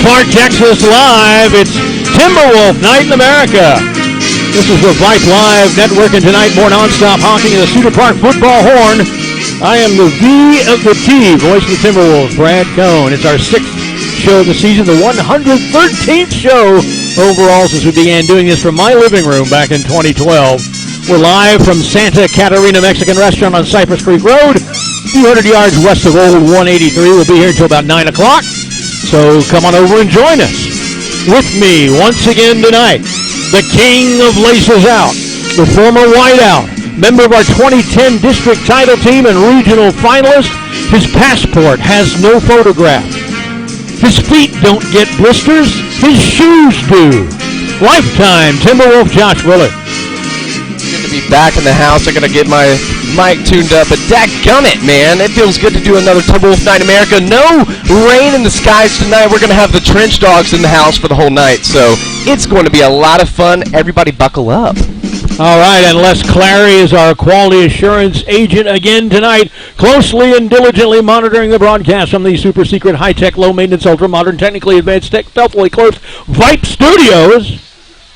Park, Texas Live. It's Timberwolf Night in America. This is the Vype Live networking tonight. More nonstop honking in the Cedar Park football horn. I am the V of the T, voice of the Timberwolves, Brad Cohn. It's our 6th show of the season, the 113th show overall since we began doing this from my living room back in 2012. We're live from Santa Catarina Mexican Restaurant on Cypress Creek Road, a few hundred yards west of Old 183. We'll be here until about 9 o'clock, so come on over and join us. With me once again tonight, the king of laces out, the former whiteout, member of our 2010 district title team and regional finalist. His passport has no photograph. His feet don't get blisters. His shoes do. Lifetime Timberwolf Josh Willard. Good to be back in the house. I'm going to get my mic tuned up, but dadgummit, man. It feels good to do another Timberwolf Night in America. No rain in the skies tonight. We're going to have the Trench Dogs in the house for the whole night, so it's going to be a lot of fun. Everybody buckle up. All right, and Les Clary is our quality assurance agent again tonight, closely and diligently monitoring the broadcast from the super secret, high-tech, low-maintenance, ultra-modern, technically advanced, stealthily close Vype Studios.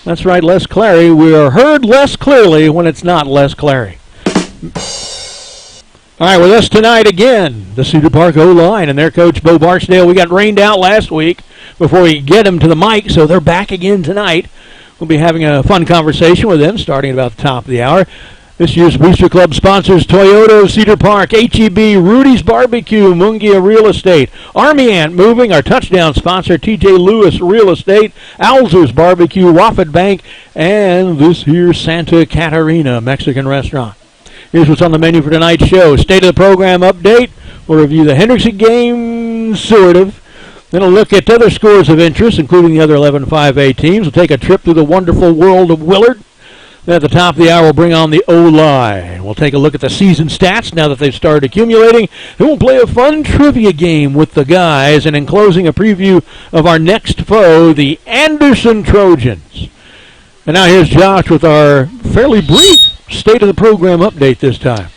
That's right, Les Clary. We are heard less clearly when it's not Les Clary. All right, with us tonight again, the Cedar Park O-line and their coach, Bo Barksdale. We got rained out last week before we get them to the mic, so they're back again tonight. We'll be having a fun conversation with them starting at about the top of the hour. This year's Booster Club sponsors Toyota, Cedar Park, HEB, Rudy's Barbecue, Mungia Real Estate, Army Ant Moving, our touchdown sponsor, TJ Lewis Real Estate, Alzer's Barbecue, Wofford Bank, and this here Santa Catarina Mexican Restaurant. Here's what's on the menu for tonight's show. State of the program update. We'll review the Hendrickson game, sort of. Then we'll look at other scores of interest, including the other 11 5A teams. We'll take a trip through the wonderful world of Willard. Then at the top of the hour, we'll bring on the O-line. We'll take a look at the season stats now that they've started accumulating. Then we'll play a fun trivia game with the guys. And in closing, a preview of our next foe, the Anderson Trojans. And now here's Josh with our fairly brief state of the program update this time.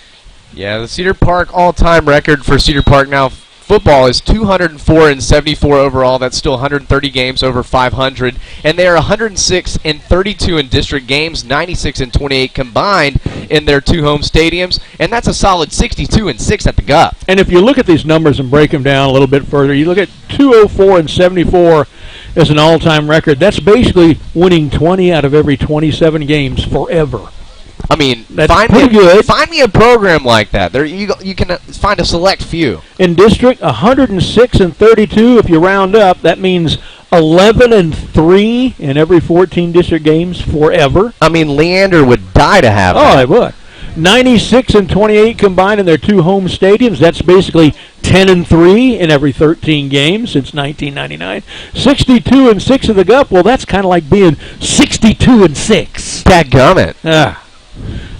Yeah, the Cedar Park all-time record for Cedar Park now football is 204-74 overall. That's still 130 games over 500, and they are 106-32 in district games, 96-28 combined in their two home stadiums, and that's a solid 62-6 at the Guff. And if you look at these numbers and break them down a little bit further, you look at 204-74 as an all-time record. That's basically winning 20 out of every 27 games forever. I mean, find me a program like that. There, you can find a select few. In district, 106-32. If you round up, that means 11-3 in every 14 district games forever. I mean, Leander would die to have that. Oh, they would. 96-28 combined in their two home stadiums. That's basically 10-3 in every 13 games since 1999. 62-6 of the Guff. Well, that's kind of like being 62-6. Dadgummit.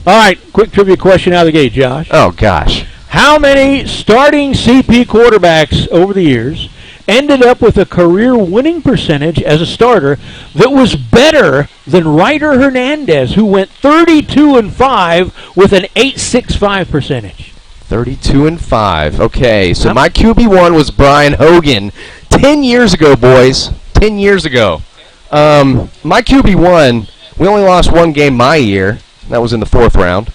All right, quick trivia question out of the gate, Josh. Oh, gosh. How many starting CP quarterbacks over the years ended up with a career winning percentage as a starter that was better than Ryder Hernandez, who went 32-5 with an .865 percentage? 32-5. Okay, so my QB1 was Brian Hogan 10 years ago, boys. 10 years ago. My QB1, we only lost one game my year. That was in the 4th round.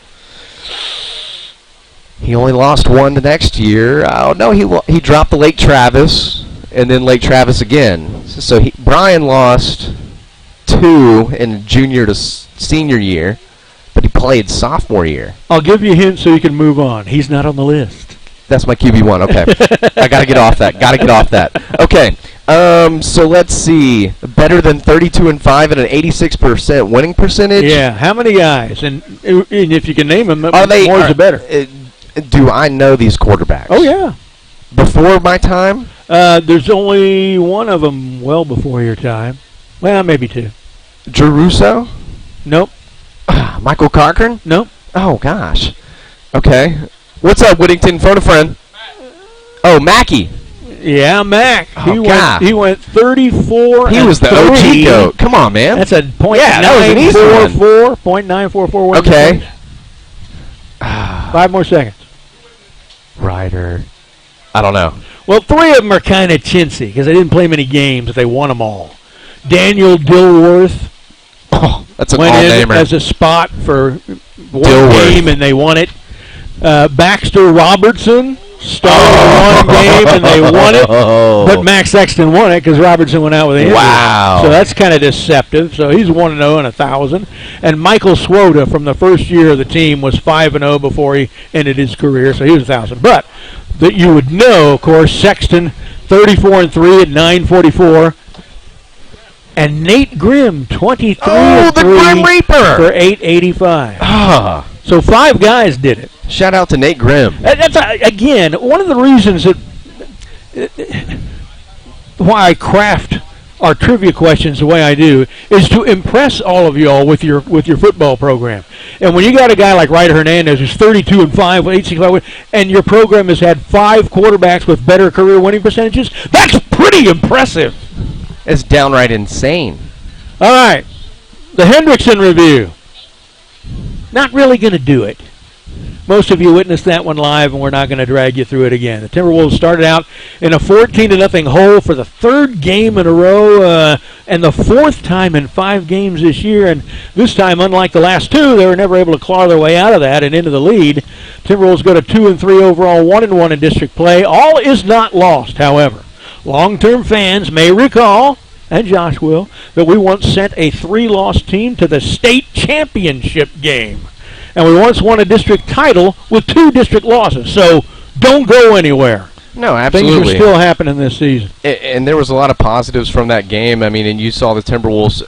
He only lost one the next year. Oh, no, he dropped the Lake Travis and then Lake Travis again. So Brian lost 2 in junior to senior year, but he played sophomore year. I'll give you a hint so you can move on. He's not on the list. That's my QB1. Okay. I got to get off that. Okay. So let's see. Better than 32-5 and an 86% winning percentage. Yeah. How many guys? And if you can name them, more the better. Do I know these quarterbacks? Oh yeah. Before my time? There's only one of them well before your time. Well, maybe 2. Jeruso? Nope. Michael Cochran? Nope. Oh gosh. Okay. What's up, Whittington? Phone a friend. Oh, Mackey. Yeah, Mac. Oh, he went 34. He was the OG goat. Come on, man. That's a .944. Yeah, that was an easy one. .944. Okay. 5 more seconds. Ryder. I don't know. Well, 3 of them are kind of chintzy because they didn't play many games, but they won them all. Daniel Dilworth That's an went in all-namer. as a spot for one Dilworth. game, and they won it. Baxter Robertson started one game, and they won it. But Max Sexton won it because Robertson went out with an injury. Wow. So that's kind of deceptive. So he's 1-0 and 1,000. And Michael Swoda from the first year of the team was 5-0 before he ended his career, so he was 1,000. But that you would know, of course, Sexton 34-3 at 944. And Nate Grimm 23-3 the Grim Reaper for 885. Ah. So 5 guys did it. Shout out to Nate Grimm. That's again one of the reasons that why I craft our trivia questions the way I do is to impress all of y'all with your football program. And when you got a guy like Ryder Hernandez who's 32-5 with 865, and your program has had 5 quarterbacks with better career winning percentages, that's pretty impressive. It's downright insane. All right, the Hendrickson review. Not really going to do it. Most of you witnessed that one live, and we're not going to drag you through it again. The Timberwolves started out in a 14-0 hole for the 3rd game in a row, and the 4th time in 5 games this year. And this time, unlike the last 2, they were never able to claw their way out of that and into the lead. Timberwolves go to 2-3 overall, 1-1 in district play. All is not lost, however. Long-term fans may recall, and Josh will, that we once sent a 3-loss team to the state championship game. And we once won a district title with 2 district losses. So don't go anywhere. No, absolutely. Things are still happening this season. And there was a lot of positives from that game. I mean, and you saw the Timberwolves.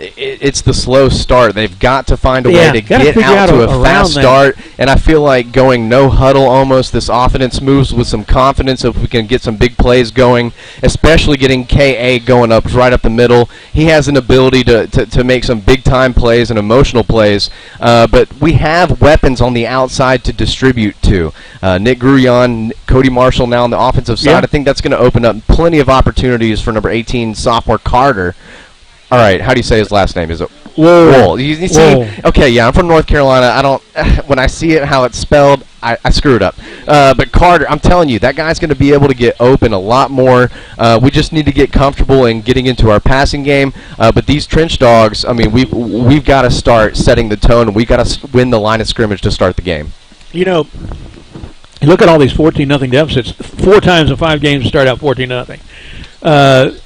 It's the slow start. They've got to find a way to get out to a fast start. And I feel like going no huddle almost. This offense moves with some confidence if we can get some big plays going, especially getting K.A. going up right up the middle. He has an ability to make some big-time plays and emotional plays. But we have weapons on the outside to distribute to. Nick Gruyon, Cody Marshall now on the offensive side. Yeah. I think that's going to open up plenty of opportunities for number 18 sophomore Carter. All right, how do you say his last name? Is it Wool? You see, okay, yeah, I'm from North Carolina. I don't. When I see it how it's spelled, I screw it up. But Carter, I'm telling you, that guy's going to be able to get open a lot more. We just need to get comfortable in getting into our passing game. But these trench dogs, I mean, we've got to start setting the tone. We've got to win the line of scrimmage to start the game. You know, you look at all these 14-0 deficits. 4 times in 5 games to start out 14-0.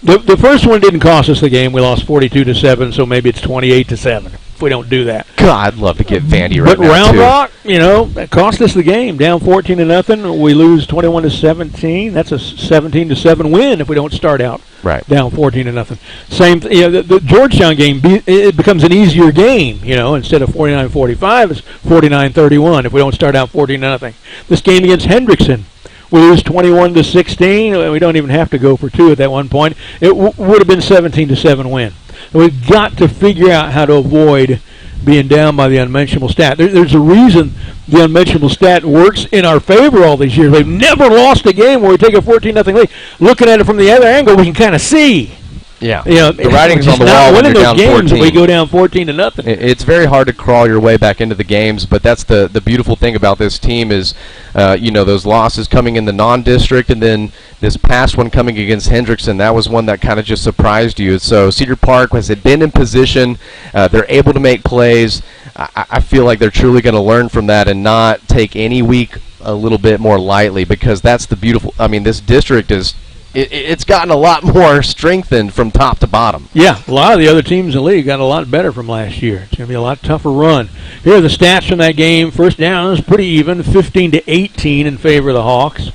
The first one didn't cost us the game. We lost 42-7, so maybe it's 28-7 if we don't do that. God, I'd love to get Vandy right but now, Round too. Rock, you know, that cost us the game. Down 14-0, we lose 21-17. That's a 17-7 win if we don't start out down 14-0. Same, the Georgetown game, it becomes an easier game. You know, instead of 49-45, it's 49-31 if we don't start out 14-0. This game against Hendrickson, we lose 21-16. We don't even have to go for 2 at that one point. It would have been 17-7 win. We've got to figure out how to avoid being down by the unmentionable stat. There's a reason the unmentionable stat works in our favor all these years. We've never lost a game where we take a 14-0 lead. Looking at it from the other angle, we can kind of see. Yeah, you know, the writing's on the not wall when winning you're those down games 14. We go down 14-0. It's very hard to crawl your way back into the games, but that's the beautiful thing about this team is, those losses coming in the non-district, and then this past one coming against Hendrickson. That was one that kind of just surprised you. So Cedar Park has been in position. They're able to make plays. I feel like they're truly going to learn from that and not take any week a little bit more lightly, because that's the beautiful. I mean, this district is. It's gotten a lot more strengthened from top to bottom. Yeah, a lot of the other teams in the league got a lot better from last year. It's going to be a lot tougher run. Here are the stats from that game. First down is pretty even, 15-18 in favor of the Hawks.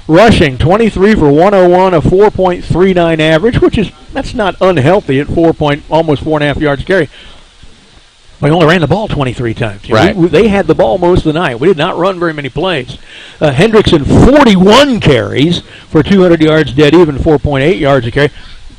Rushing, 23 for 101, a 4.39 average, that's not unhealthy at almost 4.5 yards a carry. We only ran the ball 23 times. Right. They had the ball most of the night. We did not run very many plays. Hendrickson, 41 carries for 200 yards dead even, 4.8 yards a carry.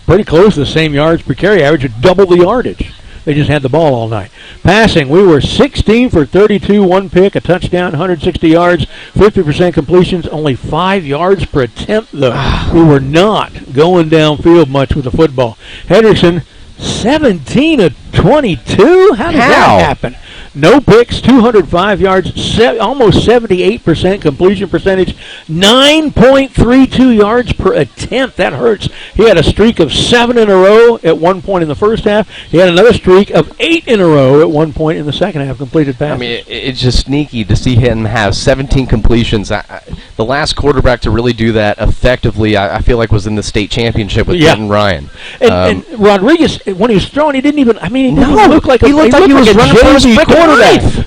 Pretty close to the same yards per carry average, double the yardage. They just had the ball all night. Passing, we were 16 for 32, 1 pick, a touchdown, 160 yards, 50% completions, only 5 yards per attempt, though. We were not going downfield much with the football. Hendrickson, 17 of 22? How did that happen? No picks, 205 yards, almost 78% completion percentage, 9.32 yards per attempt. That hurts. He had a streak of 7 in a row at one point in the first half. He had another streak of 8 in a row at one point in the second half, completed passes. I mean, it's just sneaky to see him have 17 completions. The last quarterback to really do that effectively, I feel like, was in the state championship with Jordan Ryan. And Rodriguez, when he was throwing, he didn't even, he didn't look like he looked like he was running for his quarterback.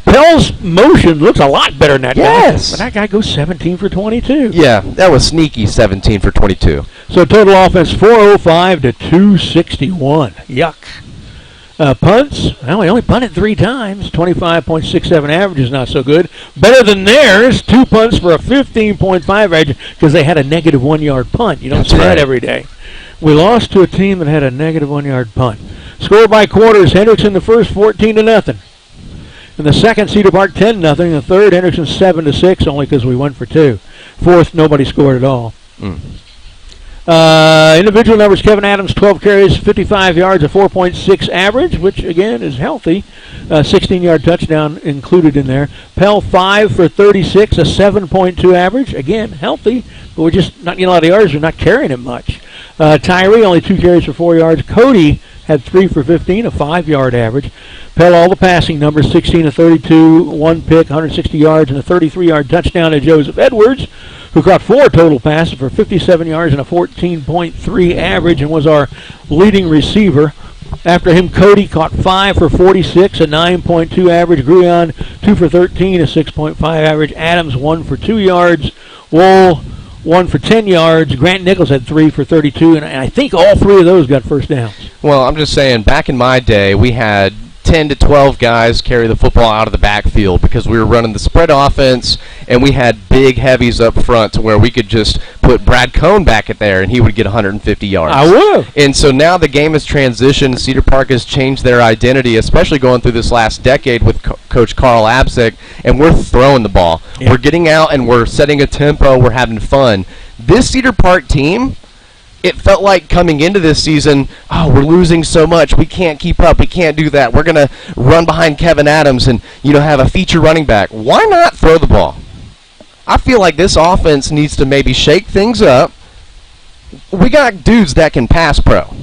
Pell's motion looks a lot better than that guy. But that guy goes 17 for 22. Yeah, that was sneaky, 17 for 22. So total offense, 405 to 261. Yuck. Punts, well, he only punted 3 times. 25.67 average is not so good. Better than theirs, 2 punts for a 15.5 average because they had a negative 1 yard punt. You don't see that every day. We lost to a team that had a negative 1 yard punt. Score by quarters, Hendrickson the first, 14-0. In the second, Cedar Park 10-0. In the third, Hendrickson 7-6, only because we went for 2. Fourth, nobody scored at all. Individual numbers, Kevin Adams, 12 carries, 55 yards, a 4.6 average, which, again, is healthy. 16-yard touchdown included in there. Pell, 5 for 36, a 7.2 average. Again, healthy, but we're just not getting a lot of yards. We're not carrying him much. Tyree, only 2 carries for 4 yards. Cody had 3 for 15, a 5-yard average. Pell, all the passing numbers, 16 of 32, 1 pick, 160 yards, and a 33-yard touchdown to Joseph Edwards, who caught 4 total passes for 57 yards and a 14.3 average and was our leading receiver. After him, Cody caught 5 for 46, a 9.2 average. Gruyon, 2 for 13, a 6.5 average. Adams, 1 for 2 yards. Wool, 1 for 10 yards. Grant Nichols had 3 for 32, and I think all 3 of those got first downs. Well, I'm just saying, back in my day, we had 10 to 12 guys carry the football out of the backfield because we were running the spread offense, and we had big heavies up front to where we could just put Brad Cohn back at there, and he would get 150 yards. I would. And so now the game has transitioned. Cedar Park has changed their identity, especially going through this last decade with Coach Carl Absick, and we're throwing the ball. Yeah. We're getting out, and we're setting a tempo. We're having fun. This Cedar Park team, it felt like coming into this season, we're losing so much. We can't keep up. We can't do that. We're going to run behind Kevin Adams and, have a feature running back. Why not throw the ball? I feel like this offense needs to maybe shake things up. We got dudes that can pass pro.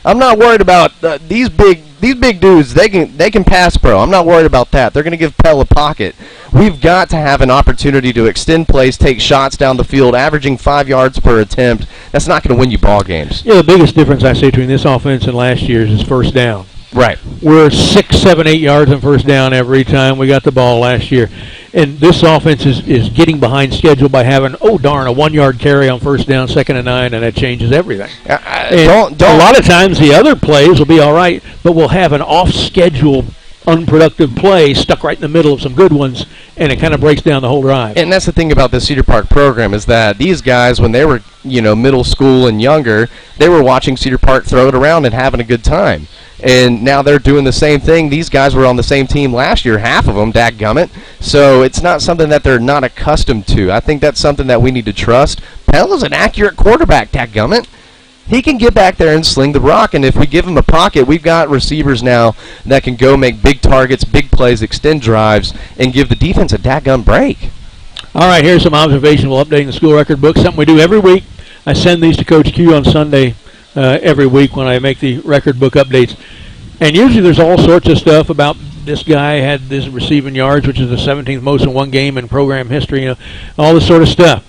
I'm not worried about these big dudes. They can pass pro. I'm not worried about that. They're going to give Pell a pocket. We've got to have an opportunity to extend plays, take shots down the field, averaging 5 yards per attempt. That's not going to win you ball games. Yeah, the biggest difference I see between this offense and last year's is first down. Right. We're 6, 7, 8 yards on first down every time we got the ball last year. And this offense is getting behind schedule by having, a 1 yard carry on first down, 2nd and 9, and that changes everything. A lot of times the other plays will be all right, but we'll have an off-schedule, unproductive play stuck right in the middle of some good ones, and it kind of breaks down the whole drive. And that's the thing about the Cedar Park program is that these guys, when they were, middle school and younger, they were watching Cedar Park throw it around and having a good time. And now they're doing the same thing. These guys were on the same team last year, half of them, dadgummit. So it's not something that they're not accustomed to. I think that's something that we need to trust. Pell is an accurate quarterback, dadgummit. He can get back there and sling the rock, and if we give him a pocket, we've got receivers now that can go make big targets, big plays, extend drives, and give the defense a dadgum break. All right, here's some observations. We'll update the school record book, something we do every week. I send these to Coach Q on Sunday every week when I make the record book updates. And usually there's all sorts of stuff about this guy had this receiving yards, which is the 17th most in one game in program history, all this sort of stuff.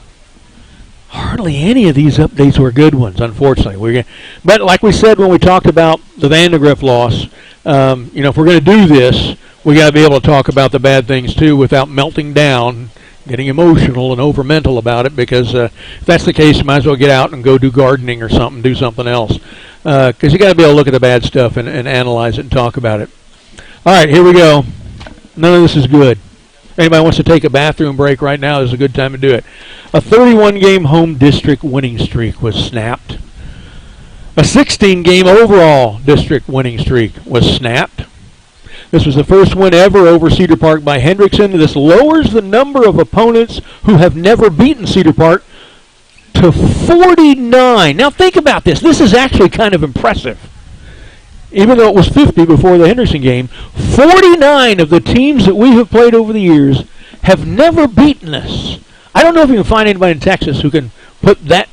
Hardly any of these updates were good ones, unfortunately. But like we said when we talked about the Vandegrift loss, if we're going to do this, we got to be able to talk about the bad things too without melting down, getting emotional and over mental about it, because if that's the case, you might as well get out and go do gardening or something, do something else. Because you got to be able to look at the bad stuff and analyze it and talk about it. All right, here we go. None of this is good. If anybody wants to take a bathroom break right now, this is a good time to do it. A 31-game home district winning streak was snapped. A 16-game overall district winning streak was snapped. This was the first win ever over Cedar Park by Hendrickson. This lowers the number of opponents who have never beaten Cedar Park to 49. Now think about this. This is actually kind of impressive. even though it was 50 before the Henderson game, 49 of the teams that we have played over the years have never beaten us. I don't know if you can find anybody in Texas who can put that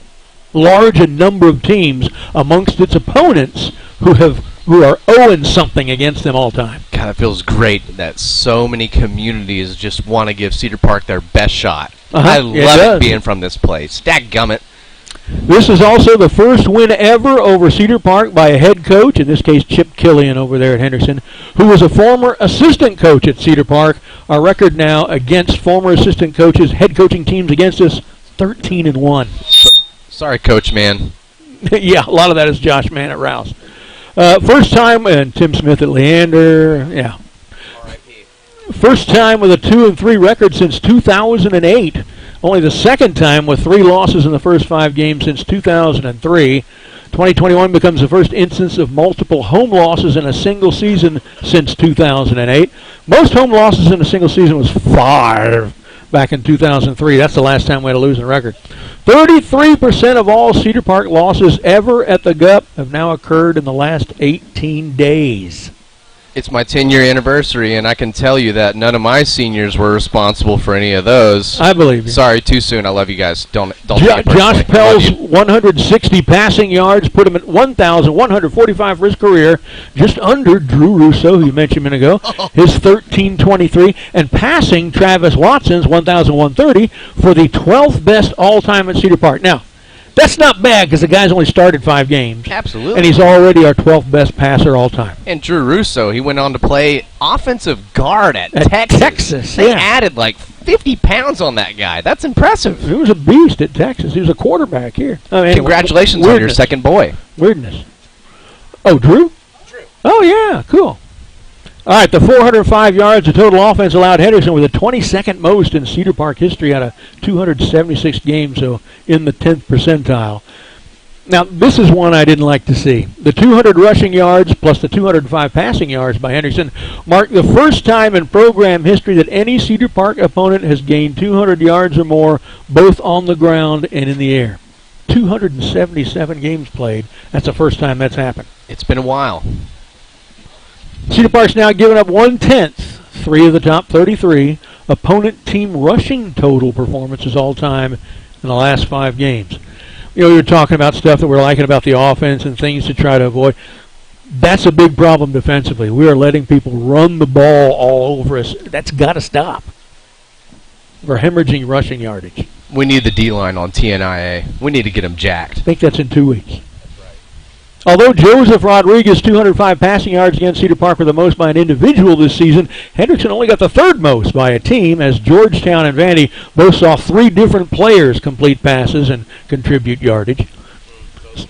large a number of teams amongst its opponents who are 0-something against them all time. God, it feels great that so many communities just want to give Cedar Park their best shot. I love it being from this place. Dadgummit. This is also the first win ever over Cedar Park by a head coach, in this case Chip Killian over there at Henderson, who was a former assistant coach at Cedar Park. Our record now against former assistant coaches, head coaching teams against us, 13-1. Sorry, Coach Man. Yeah, a lot of that is Josh Mann at Rouse. First time, and Tim Smith at Leander, yeah. R.I.P. First time with a 2-3 record since 2008. Only the second time with 3 losses in the first 5 games since 2003. 2021 becomes the first instance of multiple home losses in a single season since 2008. Most home losses in a single season was 5 back in 2003. That's the last time we had a losing record. 33% of all Cedar Park losses ever at the GUP have now occurred in the last 18 days. It's my 10-year anniversary, and I can tell you that none of my seniors were responsible for any of those. I believe you. Sorry, too soon. I love you guys. Don't take it personally. Josh Pell's 160 passing yards put him at 1,145 for his career, just under Drew Russo, who you mentioned a minute ago, his 1,323. And passing, Travis Watson's 1,130 for the 12th best all-time at Cedar Park. Now, that's not bad because the guy's only started 5 games. Absolutely. And he's already our 12th best passer all time. And Drew Russo, he went on to play offensive guard at Texas. They added like 50 pounds on that guy. That's impressive. He was a beast at Texas. He was a quarterback here. Congratulations on your second boy. Weirdness. Oh, Drew? Drew. Oh, yeah. Cool. All right, the 405 yards of total offense allowed Henderson with the 22nd most in Cedar Park history out of 276 games, so in the 10th percentile. Now, this is one I didn't like to see. The 200 rushing yards plus the 205 passing yards by Henderson marked the first time in program history that any Cedar Park opponent has gained 200 yards or more, both on the ground and in the air. 277 games played. That's the first time that's happened. It's been a while. Cedar Park's now given up 1/10, 3 of the top 33 opponent team rushing total performances all time in the last 5 games. You know, you're talking about stuff that we're liking about the offense and things to try to avoid. That's a big problem defensively. We are letting people run the ball all over us. That's got to stop. We're hemorrhaging rushing yardage. We need the D-line on TNIA. We need to get them jacked. I think that's in 2 weeks. Although Joseph Rodriguez' 205 passing yards against Cedar Park were the most by an individual this season, Henderson only got the 3rd most by a team, as Georgetown and Vandy both saw 3 different players complete passes and contribute yardage. Okay.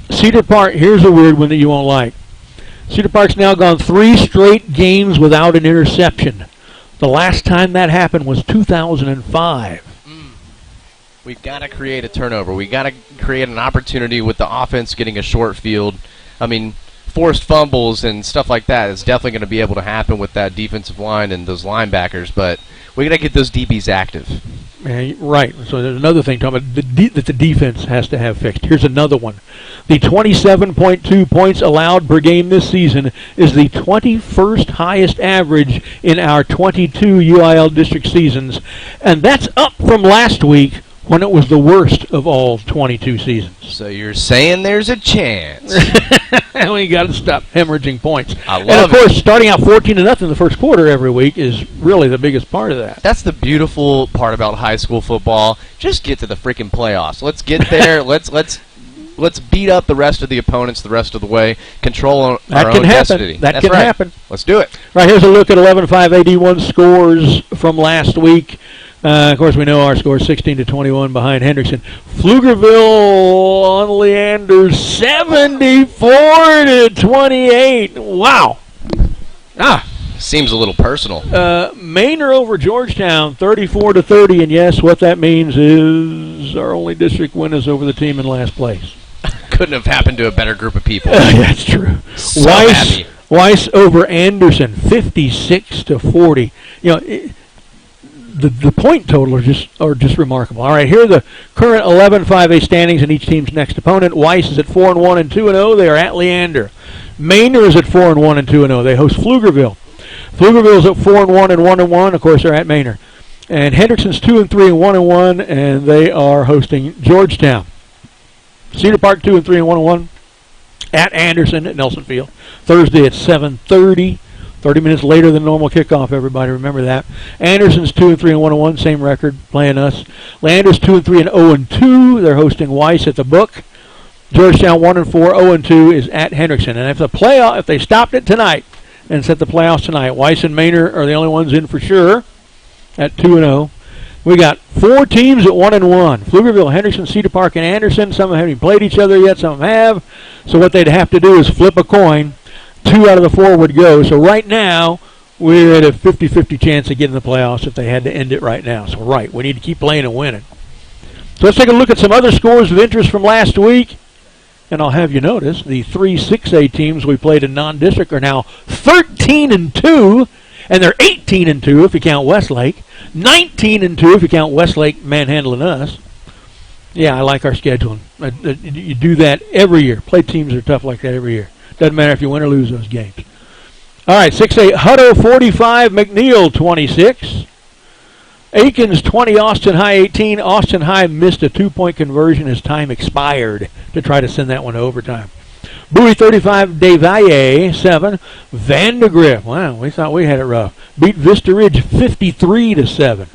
Cedar Park, here's a weird one that you won't like. Cedar Park's now gone 3 straight games without an interception. The last time that happened was 2005. We've got to create a turnover. We've got to create an opportunity with the offense getting a short field. I mean, forced fumbles and stuff like that is definitely going to be able to happen with that defensive line and those linebackers, but we got to get those DBs active. Right. So there's another thing talking about that the defense has to have fixed. Here's another one. The 27.2 points allowed per game this season is the 21st highest average in our 22 UIL district seasons, and that's up from last week when it was the worst of all 22 seasons. So you're saying there's a chance. We got to stop hemorrhaging points. I love it. And, of course, starting out 14-0 in the first quarter every week is really the biggest part of that. That's the beautiful part about high school football. Just get to the freaking playoffs. Let's get there. Let's beat up the rest of the opponents the rest of the way. Control our own destiny. That can happen. Let's do it. Right, here's a look at 11-5 AD1 scores from last week. Of course, we know our score is 16-21 behind Henderson. Pflugerville on Leander, 74-28. Wow. Seems a little personal. Manor over Georgetown, 34-30, and yes, what that means is our only district win is over the team in last place. Couldn't have happened to a better group of people. That's true. So happy. Weiss over Anderson, 56-40. You know, the point total are just remarkable. All right, here are the current 11 5A standings and each team's next opponent. Weiss is at 4-1 and 2-0. They are at Leander. Manor is at 4-1 and 2-0. They host Pflugerville. Pflugerville is at 4-1 and 1-1. Of course, they're at Manor. And Hendrickson's 2-3 and 1-1, and they are hosting Georgetown. Cedar Park 2-3 and 1-1 at Anderson at Nelson Field. Thursday at 7:30. 30 minutes later than normal kickoff, everybody. Remember that. Anderson's 2-3 and 1-1, same record, playing us. Landers 2-3 and 0-2. They're hosting Weiss at the Book. Georgetown 1-4, 0-2 is at Hendrickson. And if they stopped it tonight and set the playoffs tonight, Weiss and Manor are the only ones in for sure at 2-0. We got 4 teams at 1-1. Pflugerville, Hendrickson, Cedar Park, and Anderson. Some of them haven't played each other yet. Some of them have. So what they'd have to do is flip a coin. 2 out of the 4 would go. So right now, we're at a 50-50 chance of getting the playoffs if they had to end it right now. So we need to keep playing and winning. So let's take a look at some other scores of interest from last week. And I'll have you notice the 3 6A teams we played in non-district are now 13-2, and they're 18-2 if you count Westlake, 19-2 if you count Westlake manhandling us. Yeah, I like our scheduling. You do that every year. Play teams that are tough like that every year. Doesn't matter if you win or lose those games. All right, 6A, Hutto 45, McNeil 26. Aikens 20, Austin High 18. Austin High missed a 2-point conversion as time expired to try to send that one to overtime. Bowie 35, DeValle 7. Vandegrift, wow, we thought we had it rough. Beat Vista Ridge 53-7.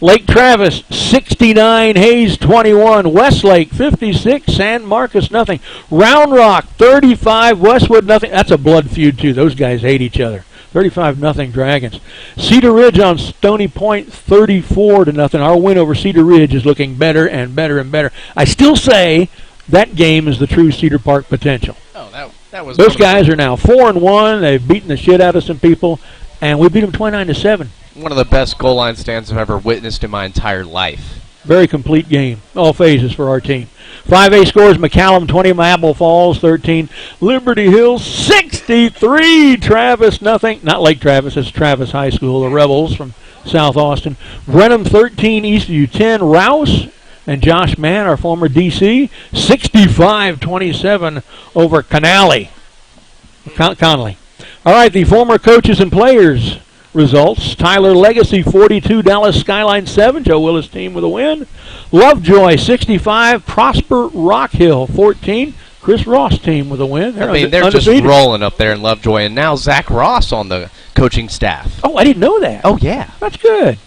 Lake Travis 69, Hayes 21, Westlake 56, San Marcos nothing. Round Rock 35, Westwood nothing. That's a blood feud too. Those guys hate each other. 35-0 Dragons. Cedar Ridge on Stony Point 34-0. Our win over Cedar Ridge is looking better and better and better. I still say that game is the true Cedar Park potential. Oh, that was. Those guys are now 4-1. They've beaten the shit out of some people, and we beat them 29-7. One of the best goal line stands I've ever witnessed in my entire life. Very complete game. All phases for our team. 5A scores, McCallum 20, Apple Falls 13, Liberty Hills 63, Travis nothing. Not Lake Travis, it's Travis High School, the Rebels from South Austin. Brenham 13, Eastview 10, Rouse and Josh Mann, our former DC, 65-27 over Connolly. All right, the former coaches and players results. Tyler Legacy 42, Dallas Skyline 7, Joe Willis team with a win. Lovejoy 65, Prosper Rock Hill 14, Chris Ross team with a win. They're undefeated. Just rolling up there in Lovejoy, and now Zach Ross on the coaching staff. Oh, I didn't know that. Oh, yeah. That's good.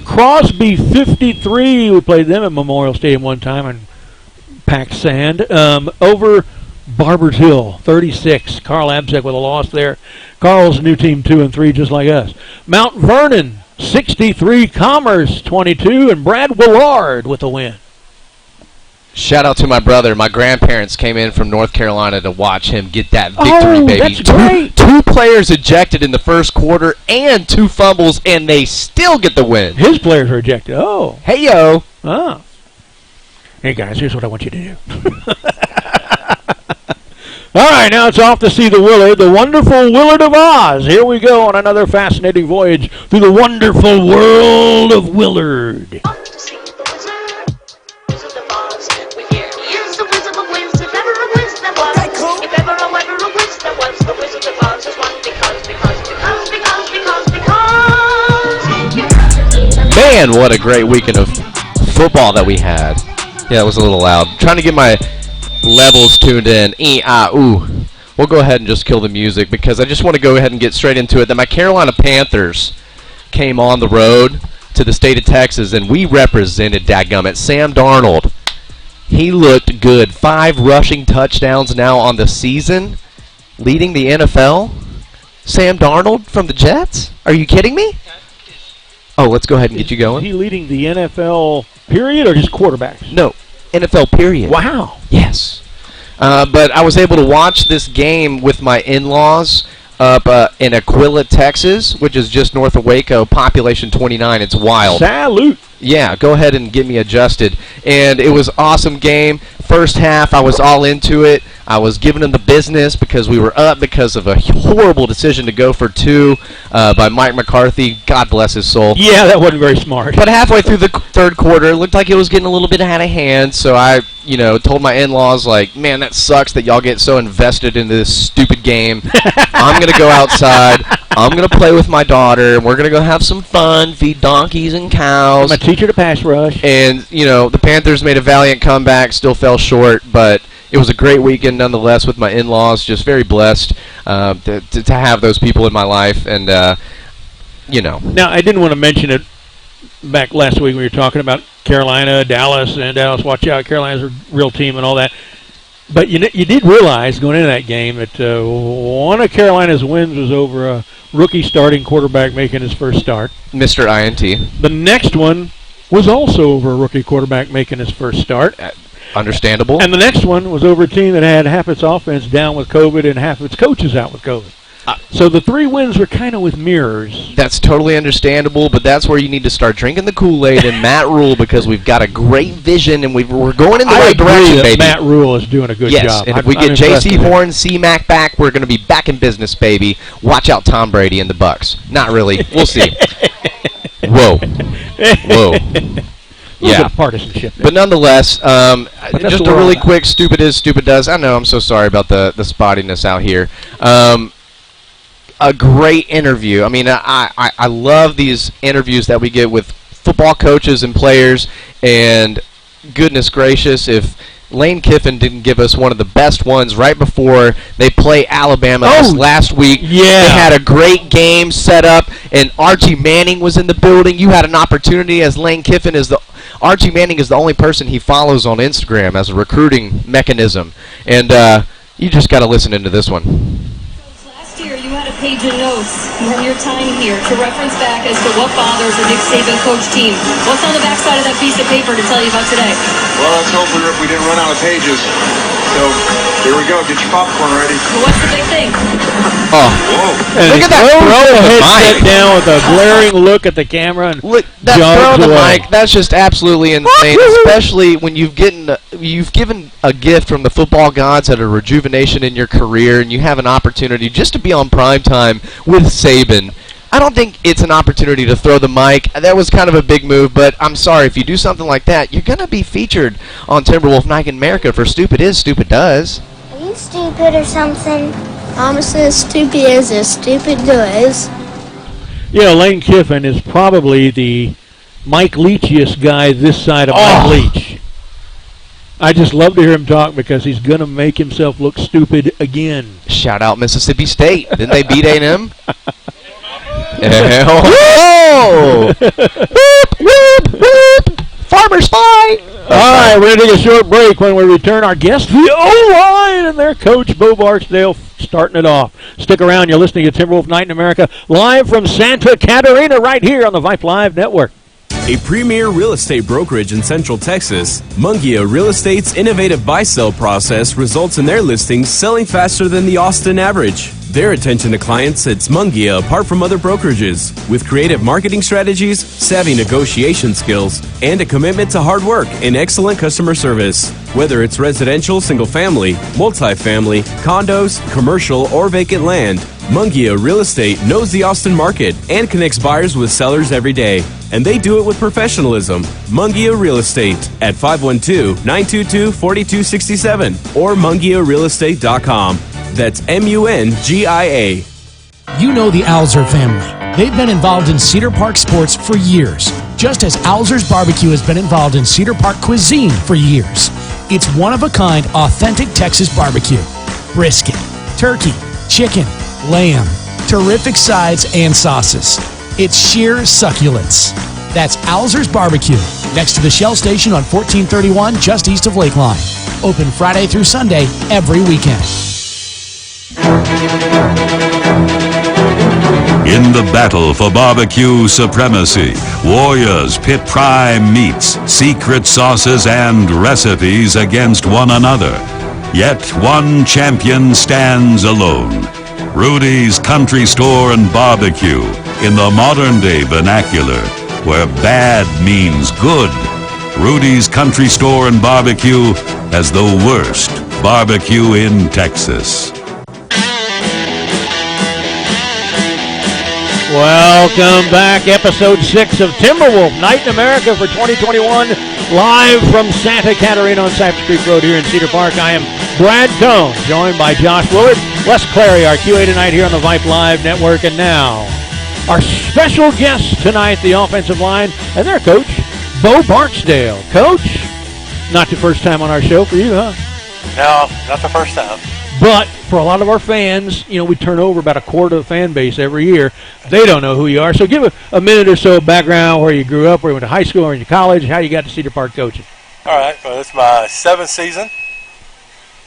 Crosby 53, we played them at Memorial Stadium one time and packed sand. Over Barbers Hill 36, Carl Abzek with a loss there. Carl's new team 2-3, just like us. Mount Vernon 63, Commerce 22, and Brad Willard with a win. Shout out to my brother. My grandparents came in from North Carolina to watch him get that victory, baby. That's great. Two players ejected in the first quarter and 2 fumbles, and they still get the win. His players are ejected. Oh. Hey, yo. Oh. Hey, guys, here's what I want you to do. All right, now it's off to see the Willard, the wonderful Willard of Oz. Here we go on another fascinating voyage through the wonderful world of Willard. Off to see the wizard, Wizard of Oz. We hear he is the Wizard of Wiz, if ever a Wiz there was. If ever a Wiz there was, the Wizard of Oz is one because. Man, what a great weekend of football that we had. Yeah, it was a little loud. Trying to get my levels tuned in. Ooh. We'll go ahead and just kill the music because I just want to go ahead and get straight into it. That my Carolina Panthers came on the road to the state of Texas, and we represented, dadgummit, Sam Darnold. He looked good. 5 rushing touchdowns now on the season, leading the NFL. Sam Darnold from the Jets? Are you kidding me? Oh, let's go ahead and get you going. Is he leading the NFL period or just quarterbacks? No, NFL period. Wow. Yes. But I was able to watch this game with my in-laws up in Aquila, Texas, which is just north of Waco, population 29. It's wild. Salute. Yeah, go ahead and get me adjusted. And it was an awesome game. First half, I was all into it. I was giving them the business because we were up because of a horrible decision to go for 2 by Mike McCarthy. God bless his soul. Yeah, that wasn't very smart. But halfway through the third quarter, it looked like it was getting a little bit out of hand, so I told my in-laws, like, man, that sucks that y'all get so invested in this stupid game. I'm going to go outside. I'm going to play with my daughter, and we're going to go have some fun, feed donkeys and cows. I'm going to teach her to pass rush. And, the Panthers made a valiant comeback, still fell short, but it was a great weekend nonetheless with my in-laws. Just very blessed to have those people in my life, and, Now, I didn't want to mention it back last week when we were talking about Carolina, Dallas, watch out, Carolina's a real team and all that. But you did realize going into that game that one of Carolina's wins was over a rookie starting quarterback making his first start. Mr. INT. The next one was also over a rookie quarterback making his first start. Understandable. And the next one was over a team that had half its offense down with COVID and half its coaches out with COVID. So the 3 wins were kind of with mirrors. That's totally understandable, but that's where you need to start drinking the Kool-Aid and Matt Rule, because we've got a great vision and we're going in the right direction, that baby. Matt Rule is doing a good job. Yes, and if we get J.C. Horn, C-Mac back, we're going to be back in business, baby. Watch out, Tom Brady and the Bucks. Not really. We'll see. Whoa. Yeah, partisanship there. But nonetheless, just a really quick stupid is, stupid does. I know, I'm so sorry about the spottiness out here. A great interview. I mean, I love these interviews that we get with football coaches and players, and goodness gracious, if Lane Kiffin didn't give us one of the best ones right before they play Alabama this last week. Yeah. They had a great game set up, and Archie Manning was in the building. You had an opportunity, as Lane Kiffin is Archie Manning is the only person he follows on Instagram as a recruiting mechanism. And you just got to listen into this one. Last year, you had a page of notes from your time here to reference back as to what bothers a Nick Saban coach team. What's on the backside of that piece of paper to tell you about today? Well, let's hope we didn't run out of pages. So, here we go. Get your popcorn ready. So what's the big thing? Oh, and look at that throw the of the headset mic. down with a glaring look at the camera. And look, that throw of the away. mic, that's just absolutely insane, especially when you've given a gift from the football gods at a rejuvenation in your career, and you have an opportunity just to be on prime time with Saban. I don't think it's an opportunity to throw the mic. That was kind of a big move, but I'm sorry. If you do something like that, you're going to be featured on Timberwolf Night in America for Stupid Is, Stupid Does. Are you stupid or something? Mama says stupid is as stupid does. Lane Kiffin is probably the Mike Leachiest guy this side of Mike Leach. I just love to hear him talk because he's going to make himself look stupid again. Shout out Mississippi State. Didn't they beat A&M? Whoa! Whoop, whoop, whoop! Farmers fight! All right, we're going to take a short break. When we return, our guest, the O-line, and their coach, Bo Barksdale, starting it off. Stick around. You're listening to Timberwolf Night in America, live from Santa Catarina, right here on the Vype Live Network. A premier real estate brokerage in Central Texas, Mungia Real Estate's innovative buy-sell process results in their listings selling faster than the Austin average. Their attention to clients sets Mungia apart from other brokerages, with creative marketing strategies, savvy negotiation skills, and a commitment to hard work and excellent customer service. Whether it's residential, single-family, multifamily, condos, commercial, or vacant land, Mungia Real Estate knows the Austin market and connects buyers with sellers every day. And they do it with professionalism. Mungia Real Estate at 512-922-4267 or mungiarealestate.com. That's MUNGIA. You know the Alzer family. They've been involved in Cedar Park sports for years, just as Alzer's Barbecue has been involved in Cedar Park cuisine for years. It's one-of-a-kind, authentic Texas barbecue. Brisket, turkey, chicken, lamb, terrific sides and sauces. It's sheer succulence. That's Alzer's Barbecue, next to the Shell Station on 1431, just east of Lakeline. Open Friday through Sunday, every weekend. In the battle for barbecue supremacy, warriors pit prime meats, secret sauces, and recipes against one another. Yet one champion stands alone. Rudy's Country Store and Barbecue, in the modern-day vernacular, where bad means good. Rudy's Country Store and Barbecue has the worst barbecue in Texas. Welcome back, episode 6 of Timberwolf Night in America for 2021, live from Santa Catarina on Cypress Creek Road here in Cedar Park. I am Brad Cohn, joined by Josh Willard, Les Clary, our QA tonight here on the Vype Live Network, and now our special guest tonight, the offensive line, and their coach, Bo Barksdale. Coach, not the first time on our show for you, huh? No, not the first time. But for a lot of our fans, we turn over about a quarter of the fan base every year. They don't know who you are. So give a minute or so of background, where you grew up, where you went to high school, or in college, how you got to Cedar Park coaching. All right. Well, it's my 7th season.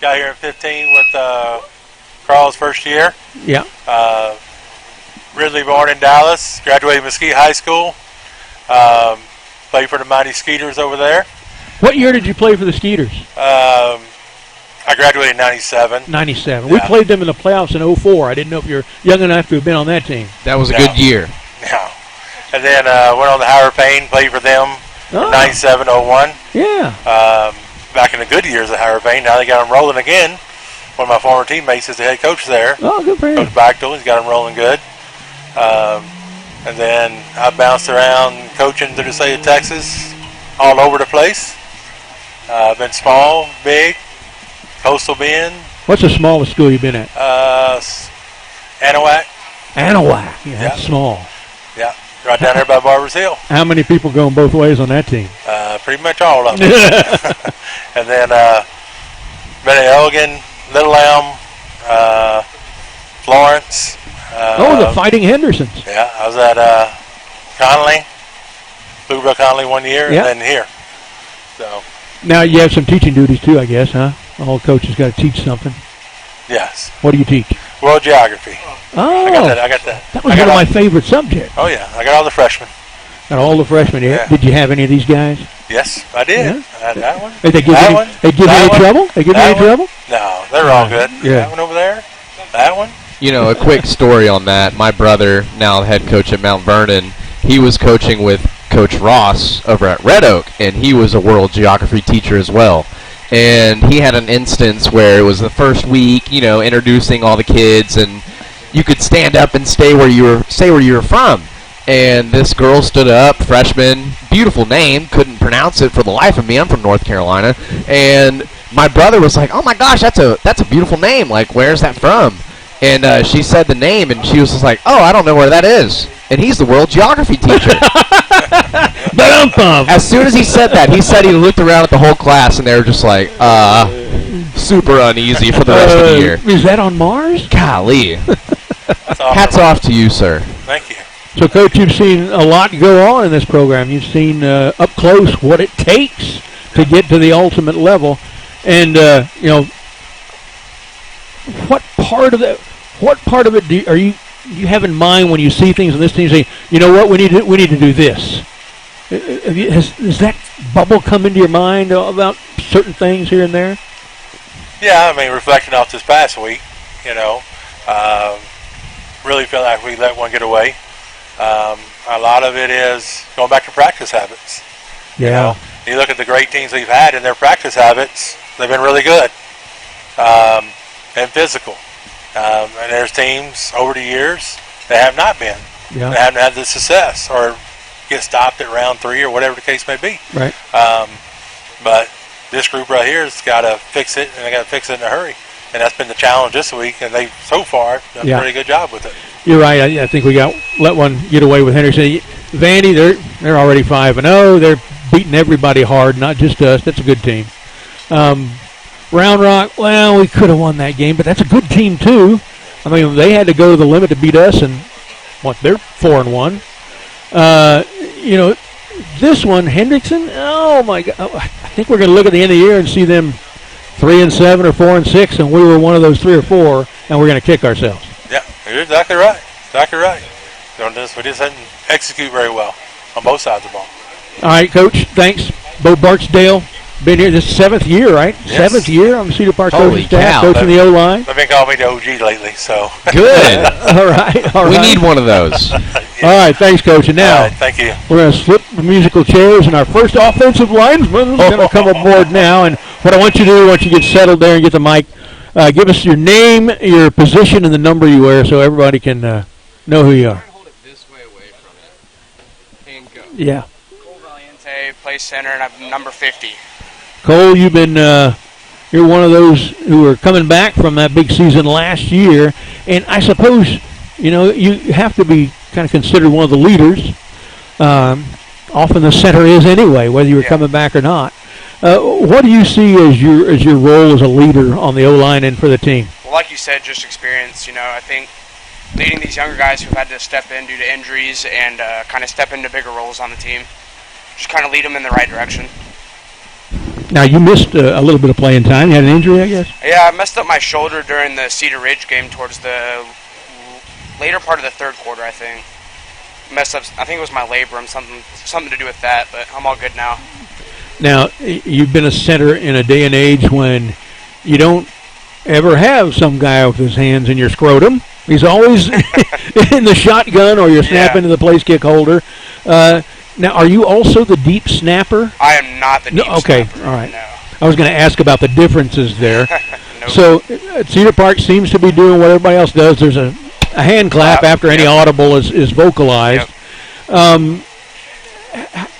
Got here in 15 with Carl's first year. Yeah. Originally born in Dallas. Graduated Mesquite High School. Played for the Mighty Skeeters over there. What year did you play for the Skeeters? I graduated in 97. 97. Yeah. We played them in the playoffs in 04. I didn't know if you're young enough to have been on that team. That was a good year. Yeah. And then went on to Howard Payne, played for them in 97, 01. Yeah. Back in the good years of Howard Payne. Now they got them rolling again. One of my former teammates is the head coach there. Oh, good for him. Coach Bachtel, he's got them rolling good. And then I bounced around coaching through the state of Texas, all over the place. Been small, big, Coastal Bend. What's the smallest school you've been at? Anahuac. Anahuac. Yeah, that's small. Yeah, right down there by Barbers Hill. How many people going both ways on that team? Pretty much all of them. And then been at Elgin, Little Elm, Florence. The Fighting Hendersons. Yeah, I was at Connolly, Bluebrook Connolly 1 year, Yeah. and then here. So. Now you have some teaching duties too, I guess, huh? All coaches got to teach something. Yes. What do you teach? World Geography. Oh, I got that. That was one of my favorite subjects. Oh yeah, I got all the freshmen. Got all the freshmen. Yeah. Did you have any of these guys? Yes, I did. Yeah. I had that one. They give you that one. They give you That any one. trouble? They give you That any one. trouble? No, they're all good. Yeah. That one over there. That one. A quick story on that. My brother, now the head coach at Mount Vernon, he was coaching with Coach Ross over at Red Oak, and he was a world geography teacher as well. And he had an instance where it was the first week, introducing all the kids, and you could stand up and say where you were from. And this girl stood up, freshman, beautiful name, couldn't pronounce it for the life of me. I'm from North Carolina, and my brother was like, "Oh my gosh, that's a beautiful name. Like, where's that from?" And she said the name, and she was just like, "Oh, I don't know where that is." And he's the world geography teacher. As soon as he said that, he said he looked around at the whole class, and they were just like, super uneasy for the rest of the year. Is that on Mars? Golly. Hats off to you, sir. Thank you. So, Coach, you've seen a lot go on in this program. You've seen up close what it takes to get to the ultimate level. And, what part of it do you have in mind when you see things on this team? Say, you know what, we need to do this. Has that bubble come into your mind about certain things here and there? Yeah, I mean, reflecting off this past week, really feel like we let one get away. A lot of it is going back to practice habits. Yeah. You look at the great teams we've had in their practice habits; they've been really good and physical. And there's teams over the years that have not been. Yeah. They haven't had the success or get stopped at round 3 or whatever the case may be. Right. But this group right here has got to fix it, and they got to fix it in a hurry. And that's been the challenge this week, and they've so far done a pretty good job with it. You're right. I think we let one get away with Henderson. Vandy, they're already 5-0. They're beating everybody hard, not just us. That's a good team. Round Rock, well, we could have won that game, but that's a good team too. I mean, they had to go to the limit to beat us, and they're 4-1. This one, Hendrickson. Oh my God! I think we're going to look at the end of the year and see them 3-7 or 4-6, and we were one of those 3 or 4, and we're going to kick ourselves. Yeah, you're exactly right. Exactly right. We just didn't execute very well on both sides of the ball. All right, Coach. Thanks, Bo Barksdale. Been here this 7th year, right? Yes. 7th year on the Cedar Park Holy coaching staff, cow. coaching the O-line. They've been calling me the OG lately, so. Good. All right. We need one of those. All right, thanks, Coach. And now, All right, thank you. we're going to flip the musical chairs, and our first offensive lineman is going to come aboard now. And What I want you to do, once you get settled there and get the mic, give us your name, your position, and the number you wear so everybody can know who you are. Hold it this way away from it. And go. Yeah. Cole Valiente, plays center, and I'm number 50. Cole, you've been you're one of those who are coming back from that big season last year, and I suppose you have to be kind of considered one of the leaders. Often the center is anyway, whether you're coming back or not. What do you see as your role as a leader on the O-line and for the team? Well, like you said, just experience. I think leading these younger guys who've had to step in due to injuries and kind of step into bigger roles on the team, just kind of lead them in the right direction. Now, you missed a little bit of playing time. You had an injury, I guess? Yeah, I messed up my shoulder during the Cedar Ridge game towards the later part of the third quarter, I think. Messed up, I think it was my labrum, something to do with that, but I'm all good now. Now, you've been a center in a day and age when you don't ever have some guy with his hands in your scrotum. He's always in the shotgun or you're snapping to the place kick holder. Now, are you also the deep snapper? I am not the deep snapper. Okay, all right. No. I was going to ask about the differences there. Nope. So, Cedar Park seems to be doing what everybody else does. There's a hand clap after any audible is vocalized. Yep.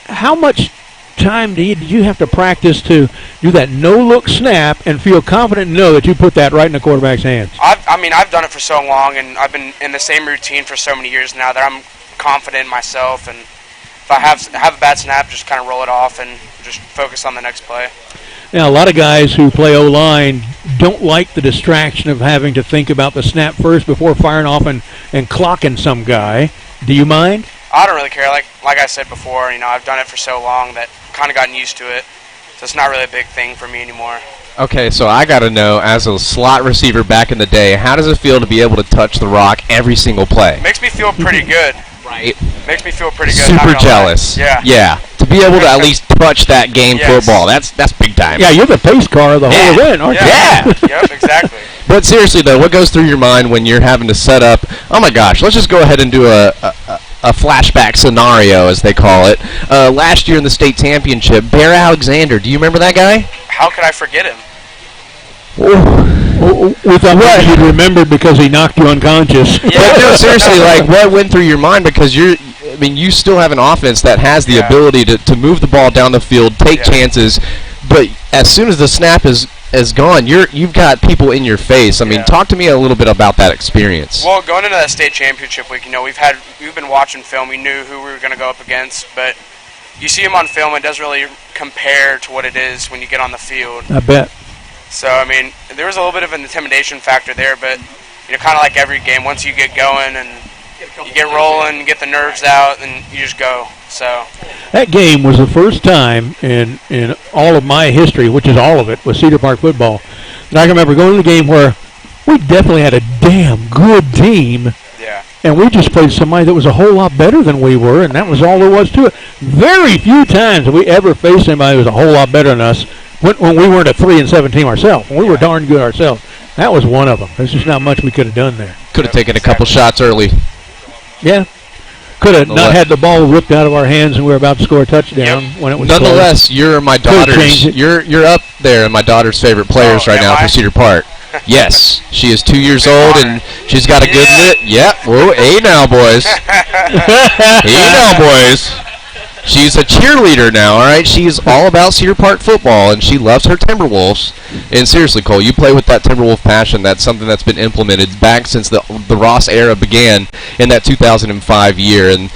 How much time did you have to practice to do that no-look snap and feel confident and know that you put that right in the quarterback's hands? I've done it for so long, and I've been in the same routine for so many years now that I'm confident in myself, and if I have a bad snap, just kind of roll it off and just focus on the next play. Now, a lot of guys who play O-line don't like the distraction of having to think about the snap first before firing off and clocking some guy. Do you mind? I don't really care. Like I said before, I've done it for so long that I've kind of gotten used to it, so it's not really a big thing for me anymore. Okay, so I got to know, as a slot receiver back in the day, how does it feel to be able to touch the rock every single play? Makes me feel pretty good. Right. Makes me feel pretty good. Super jealous. Yeah. Yeah. To be able to at least touch that game football, that's big time. Yeah, you're the pace car of the whole event, aren't you? Yeah. Yep, exactly. But seriously, though, what goes through your mind when you're having to set up, oh my gosh, let's just go ahead and do a flashback scenario, as they call it. Last year in the state championship, Bear Alexander, do you remember that guy? How could I forget him? We thought maybe you'd remembered because he knocked you unconscious. But no, seriously, like, what went through your mind? Because you still have an offense that has the ability to move the ball down the field, take chances, but as soon as the snap is gone, you've got people in your face. I mean, talk to me a little bit about that experience. Well, going into that state championship week, we've been watching film. We knew who we were going to go up against, but you see him on film, it doesn't really compare to what it is when you get on the field. I bet. So, there was a little bit of an intimidation factor there, but, kind of like every game, once you get going and you get rolling, you get the nerves out, and you just go. So that game was the first time in all of my history, which is all of it, with Cedar Park football, that I can remember going to the game where we definitely had a damn good team. Yeah. And we just played somebody that was a whole lot better than we were, and that was all there was to it. Very few times have we ever faced somebody who was a whole lot better than us when we weren't a 3-7 team ourselves. When we were darn good ourselves. That was one of them. There's just not much we could have done there. Could have taken a couple shots early. Yeah. Could have not had the ball ripped out of our hands and we were about to score a touchdown when it was Nonetheless, close. you're my daughter's. You're up there in my daughter's favorite players right now for Cedar Park. Yes, she is 2 years old and she's got a good lit. Yep. Whoa, hey now, boys. Hey now, boys. She's a cheerleader now, all right? She's all about Cedar Park football, and she loves her Timberwolves. And seriously, Cole, you play with that Timberwolf passion. That's something that's been implemented back since the Ross era began in that 2005 year. And,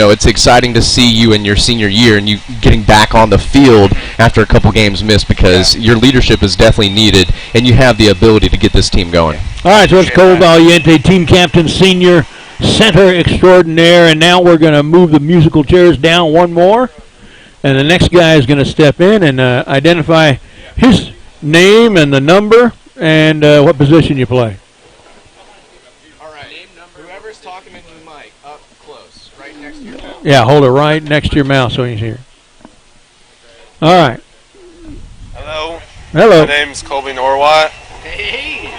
it's exciting to see you in your senior year and you getting back on the field after a couple games missed because your leadership is definitely needed, and you have the ability to get this team going. All right, so it's Cole Valiente, team captain, senior center extraordinaire, and now we're going to move the musical chairs down one more, and the next guy is going to step in and identify his name and the number and what position you play. All right, name, number. Whoever's talking into the mic, up close, right next to your mouth. Yeah, hold it right next to your mouth so you can hear. All right. Hello. Hello. My name's Colby Norwatt. Hey.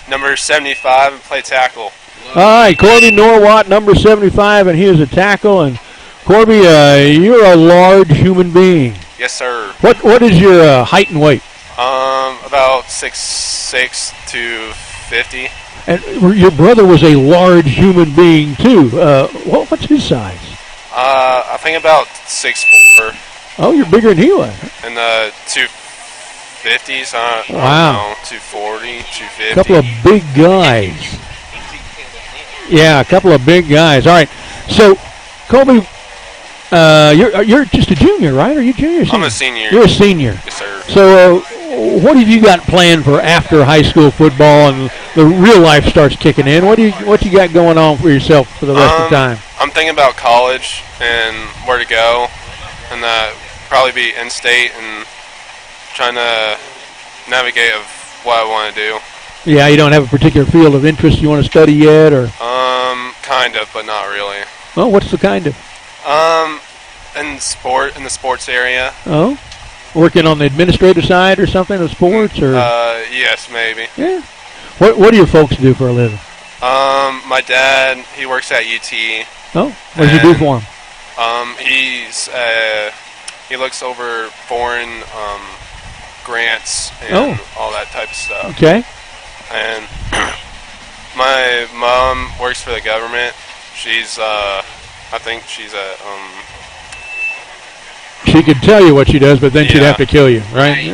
Number 75 and play tackle. All right, Corby Norwatt, number 75, and he is a tackle. And Corby, you're a large human being. Yes, sir. What is your height and weight? About 6'6" to 50. And your brother was a large human being too. What's his size? I think about 6'4". Oh, you're bigger than he was. In the 250s, Wow. 240, 250. A couple of big guys. Yeah, a couple of big guys. All right. So, Colby, you're just a junior, right? Are you junior? I'm a senior. You're a senior. Yes, sir. So, what have you got planned for after high school football and the real life starts kicking in? What you got going on for yourself for the rest of the time? I'm thinking about college and where to go, and probably be in-state and trying to navigate of what I want to do. Yeah, you don't have a particular field of interest you want to study yet, or? Kind of, but not really. Oh, what's the kind of? In the sports area. Oh, working on the administrative side or something of sports, or? Yes, maybe. Yeah. What do your folks do for a living? My dad, he works at UT. Oh, what does he do for him? He looks over foreign grants and all that type of stuff. Okay. And my mom works for the government. She's, I think she's a, She could tell you what she does, but then she'd have to kill you, right?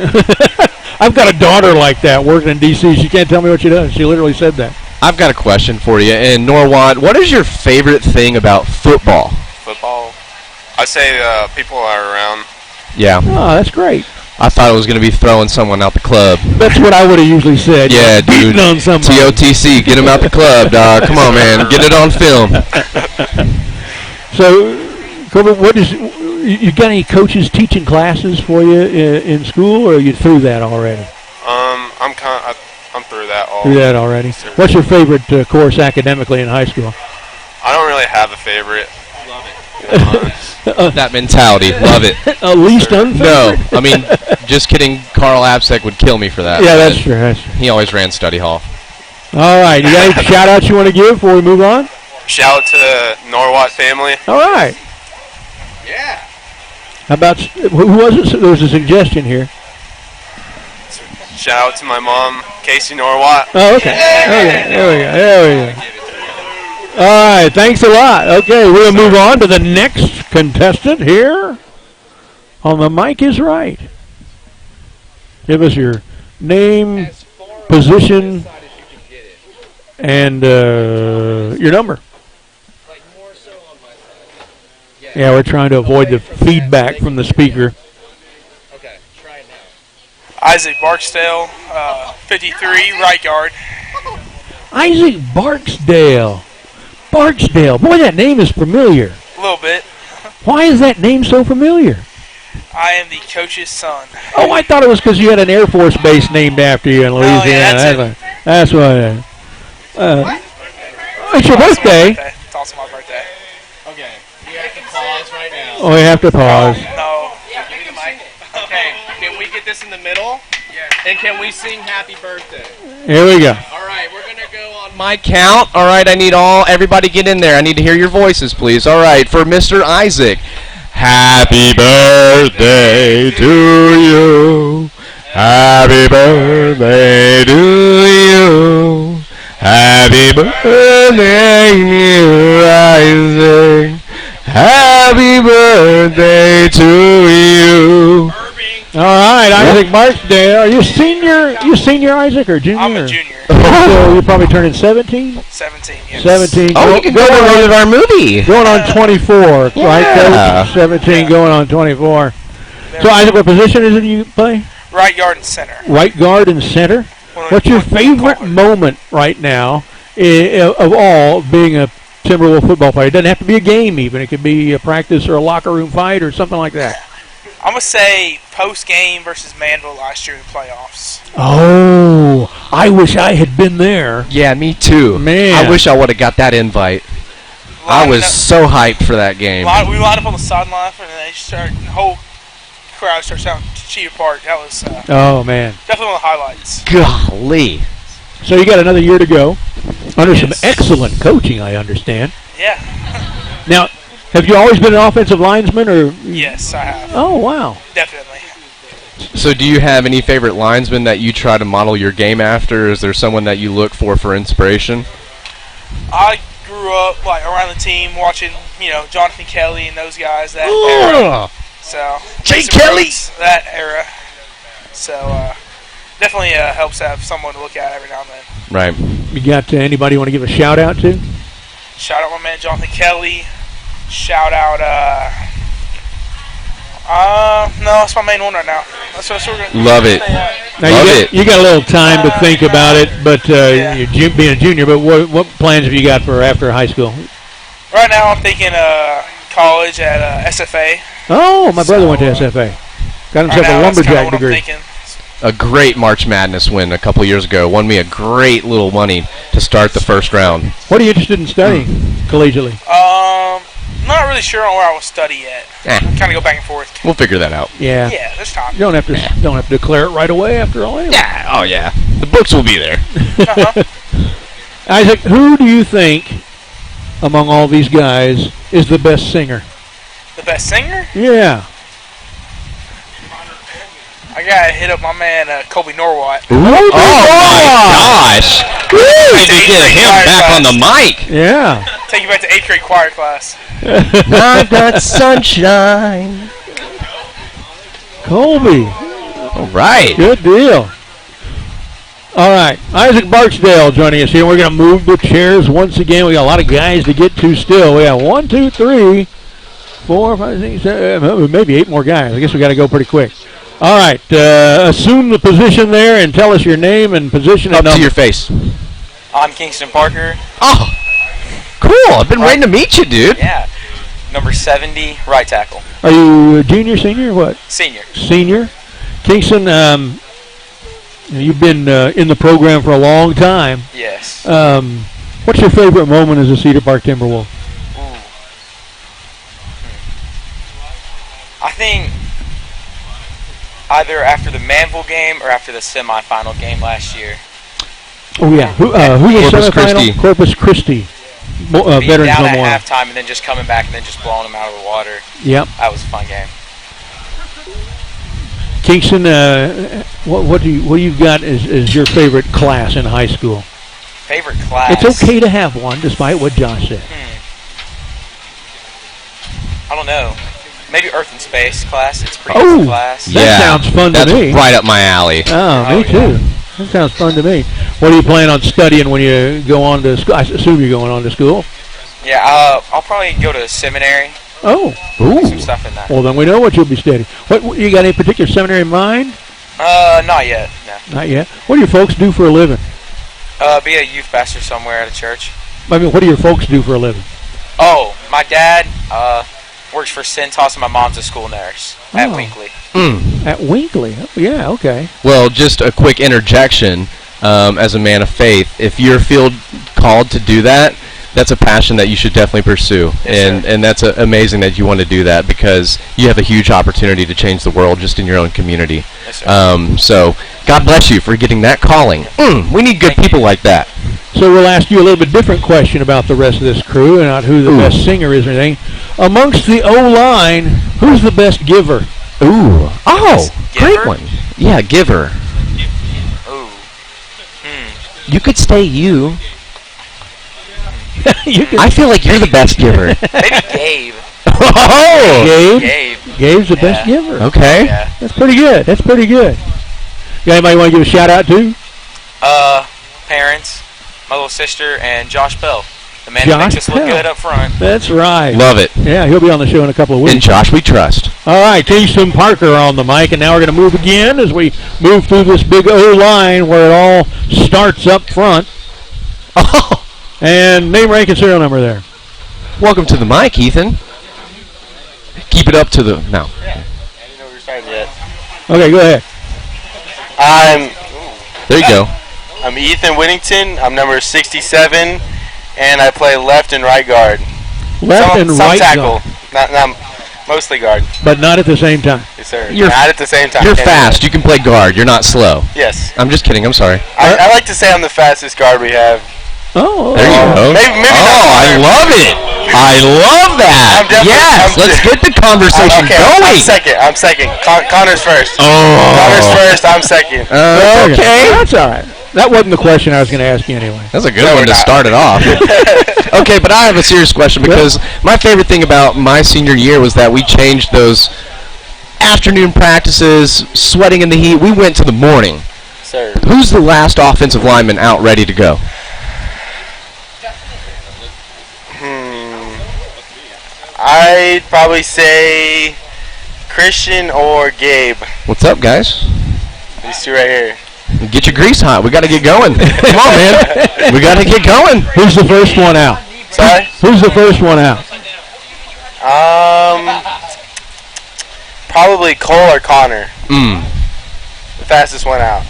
I've got a daughter like that working in D.C. She can't tell me what she does. She literally said that. I've got a question for you. And Norwad, what is your favorite thing about football? Football? I say people are around. Yeah. Oh, that's great. I thought it was going to be throwing someone out the club. That's what I would have usually said. Yeah, dude. On TOTC, get him out the club, dog. Come on, man. Get it on film. So, Corbin, you got any coaches teaching classes for you in school, or are you through that already? I'm through that all. Through that already. What's your favorite course academically in high school? I don't really have a favorite. Love it. That mentality. Love it. Least unfavorite? No. I mean, just kidding. Carl Absek would kill me for that. Yeah, that's true. He always ran study hall. All right. You got any shout-outs you want to give before we move on? Shout out to the Norwat family. All right. Yeah. How about, who was it? There was a suggestion here. Shout out to my mom, Casey Norwat. Oh, okay. Okay. There we go. All right. Thanks a lot. Okay, we'll move on to the next contestant here. On the mic is right. Give us your name, position, and your number. Yeah, we're trying to avoid the feedback from the speaker. Okay, try it now. Isaac Barksdale, 53, right guard. Isaac Barksdale. Barksdale. Boy, that name is familiar. A little bit. Why is that name so familiar? I am the coach's son. Oh, I thought it was because you had an Air Force base named after you in Louisiana. That's why. It's your birthday. It's also my birthday. Okay, you have to pause right now. Oh, we have to pause. No. Give me the mic. Okay, can we get this in the middle? Yeah. And can we sing Happy Birthday? Here we go. All right, we're going to go on My count. All right, I need everybody get in there. I need to hear your voices, please. All right, for Mr. Isaac. Happy birthday to you. Happy birthday to you. Happy birthday, dear Isaac. Happy birthday to you. All right, Isaac Barksdale. Are you senior? You senior, Isaac, or junior? I'm a junior. So you're probably turning 17? 17, yes. 17. Oh, you can go to our movie. Going on 24, right? Yeah. 17 going on 24. So, Isaac, what position is it you play? Right guard and center. Right guard and center. What's your favorite moment right now of all being a Timberwolf football player? It doesn't have to be a game even. It could be a practice or a locker room fight or something like that. I'm going to say post-game versus Manville last year in the playoffs. Oh, I wish I had been there. Yeah, me too. Man. I wish I would have got that invite. I was so hyped for that game. We lined up on the sideline, and then the whole crowd starts out to Cheetah Park. That was oh, man. definitely one of the highlights. Golly. So you got another year to go under some excellent coaching, I understand. Yeah. Now, Have you always been an offensive linesman, or? Yes, I have. Oh, wow. Definitely. So do you have any favorite linesmen that you try to model your game after? Is there someone that you look for inspiration? I grew up like around the team watching, Jonathan Kelly and those guys that era. So Jay Mason Kelly! Rhodes, that era. So definitely helps to have someone to look at every now and then. Right. You got anybody you want to give a shout out to? Shout out my man Jonathan Kelly. Shout out no, that's my main one right now. That's what we're gonna Love it. Now you got a little time to think about it, but you're being a junior. But what plans have you got for after high school? Right now, I'm thinking college at SFA. Oh, my brother went to SFA. Got himself a lumberjack degree. A great March Madness win a couple years ago. Won me a great little money to start the first round. What are you interested in studying collegiately? Not really sure on where I will study yet. Kind of go back and forth. We'll figure that out. Yeah. Yeah, there's time. You don't have to declare it right away after all. Anyway. Yeah. Oh yeah. The books will be there. Isaac, who do you think among all these guys is the best singer? The best singer? Yeah. I gotta hit up my man Kobe Norwatt. Oh my gosh! Need to get him back on the mic. Yeah. Take you back to 8th grade choir class. I've got sunshine. Colby. All right. Good deal. All right. Isaac Barksdale joining us here. We're going to move the chairs once again. We got a lot of guys to get to still. We got 1, 2, 3, 4, 5, 6, 7, maybe 8 more guys. I guess we got to go pretty quick. All right. Assume the position there and tell us your name and position. Up and to your face. I'm Kingston Parker. Oh, cool. I've been waiting to meet you, dude. Yeah. Number 70, right tackle. Are you a junior, senior, or what? Senior. Senior. Kingston, you've been in the program for a long time. Yes. What's your favorite moment as a Cedar Park Timberwolf? I think either after the Manville game or after the semifinal game last year. Oh, yeah. Who was Corpus semifinal? Christi. Corpus Christi. Being Veterans down Memorial. at halftime and then just coming back and then just blowing them out of the water. Yep. That was a fun game. Kingston, what do you got as your favorite class in high school? Favorite class? It's okay to have one, despite what Josh said. I don't know. Maybe Earth and Space class. It's a pretty good class. That sounds fun to me. That's right up my alley. Oh, me too. That sounds fun to me. What do you plan on studying when you go on to school? I assume you're going on to school. Yeah, I'll probably go to seminary. Oh. Do some stuff in that. Well, then we know what you'll be studying. What you got any particular seminary in mind? Not yet. No. Not yet. What do your folks do for a living? Be a youth pastor somewhere at a church. I mean, what do your folks do for a living? Oh, my dad works for Centos and my mom's a school nurse at Winkley. At Winkley? Oh, yeah, okay. Well, just a quick interjection. As a man of faith, if you feel called to do that, that's a passion that you should definitely pursue. Yes, and that's amazing that you want to do that because you have a huge opportunity to change the world just in your own community. Yes, sir. So God bless you for getting that calling. We need good people like that. So we'll ask you a little bit different question about the rest of this crew and not who the best singer is or anything. Amongst the O-line, who's the best giver? Ooh. Oh, Giver? great one. Yeah, giver. Ooh. You could stay you. I feel like you're the best giver. Maybe Gabe. Oh! Gabe? Gabe's the best giver. Okay. Yeah. That's pretty good. That's pretty good. You got anybody want to give a shout out to? Parents, my little sister, and Josh Bell. The man Josh that makes us look Bell. good up front. That's right. Love it. Yeah, he'll be on the show in a couple of weeks. In Josh we trust. All right, Kingston Parker on the mic, and now we're going to move again as we move through this big O-line where it all starts up front. Oh. And name, rank, and serial number there. Welcome to the mic, Ethan. Keep it up to the... No. I didn't know we were starting yet. Okay, go ahead. There you go. I'm Ethan Whittington. I'm number 67, and I play left and right guard. Left and right tackle. guard. Not mostly guard. But not at the same time. Yes, sir. You're not at the same time. You're Can't fast. You can play guard. You're not slow. Yes. I'm just kidding. I'm sorry. I like to say I'm the fastest guard we have. Oh. There you go. Maybe I love it. I love that. Yes, let's get the conversation going. I'm second. Connor's first. Oh. Connor's first. I'm second. Okay. That's all right. That wasn't the question I was going to ask you anyway. That's a good one to start it off. Okay, but I have a serious question because my favorite thing about my senior year was that we changed those afternoon practices, sweating in the heat. We went to the morning. Sir. Who's the last offensive lineman out ready to go? I'd probably say Christian or Gabe. What's up, guys? These two right here. Get your grease hot. We got to get going. Come on, man. We got to get going. Who's the first one out? Sorry? Who's the first one out? Probably Cole or Connor. The fastest one out.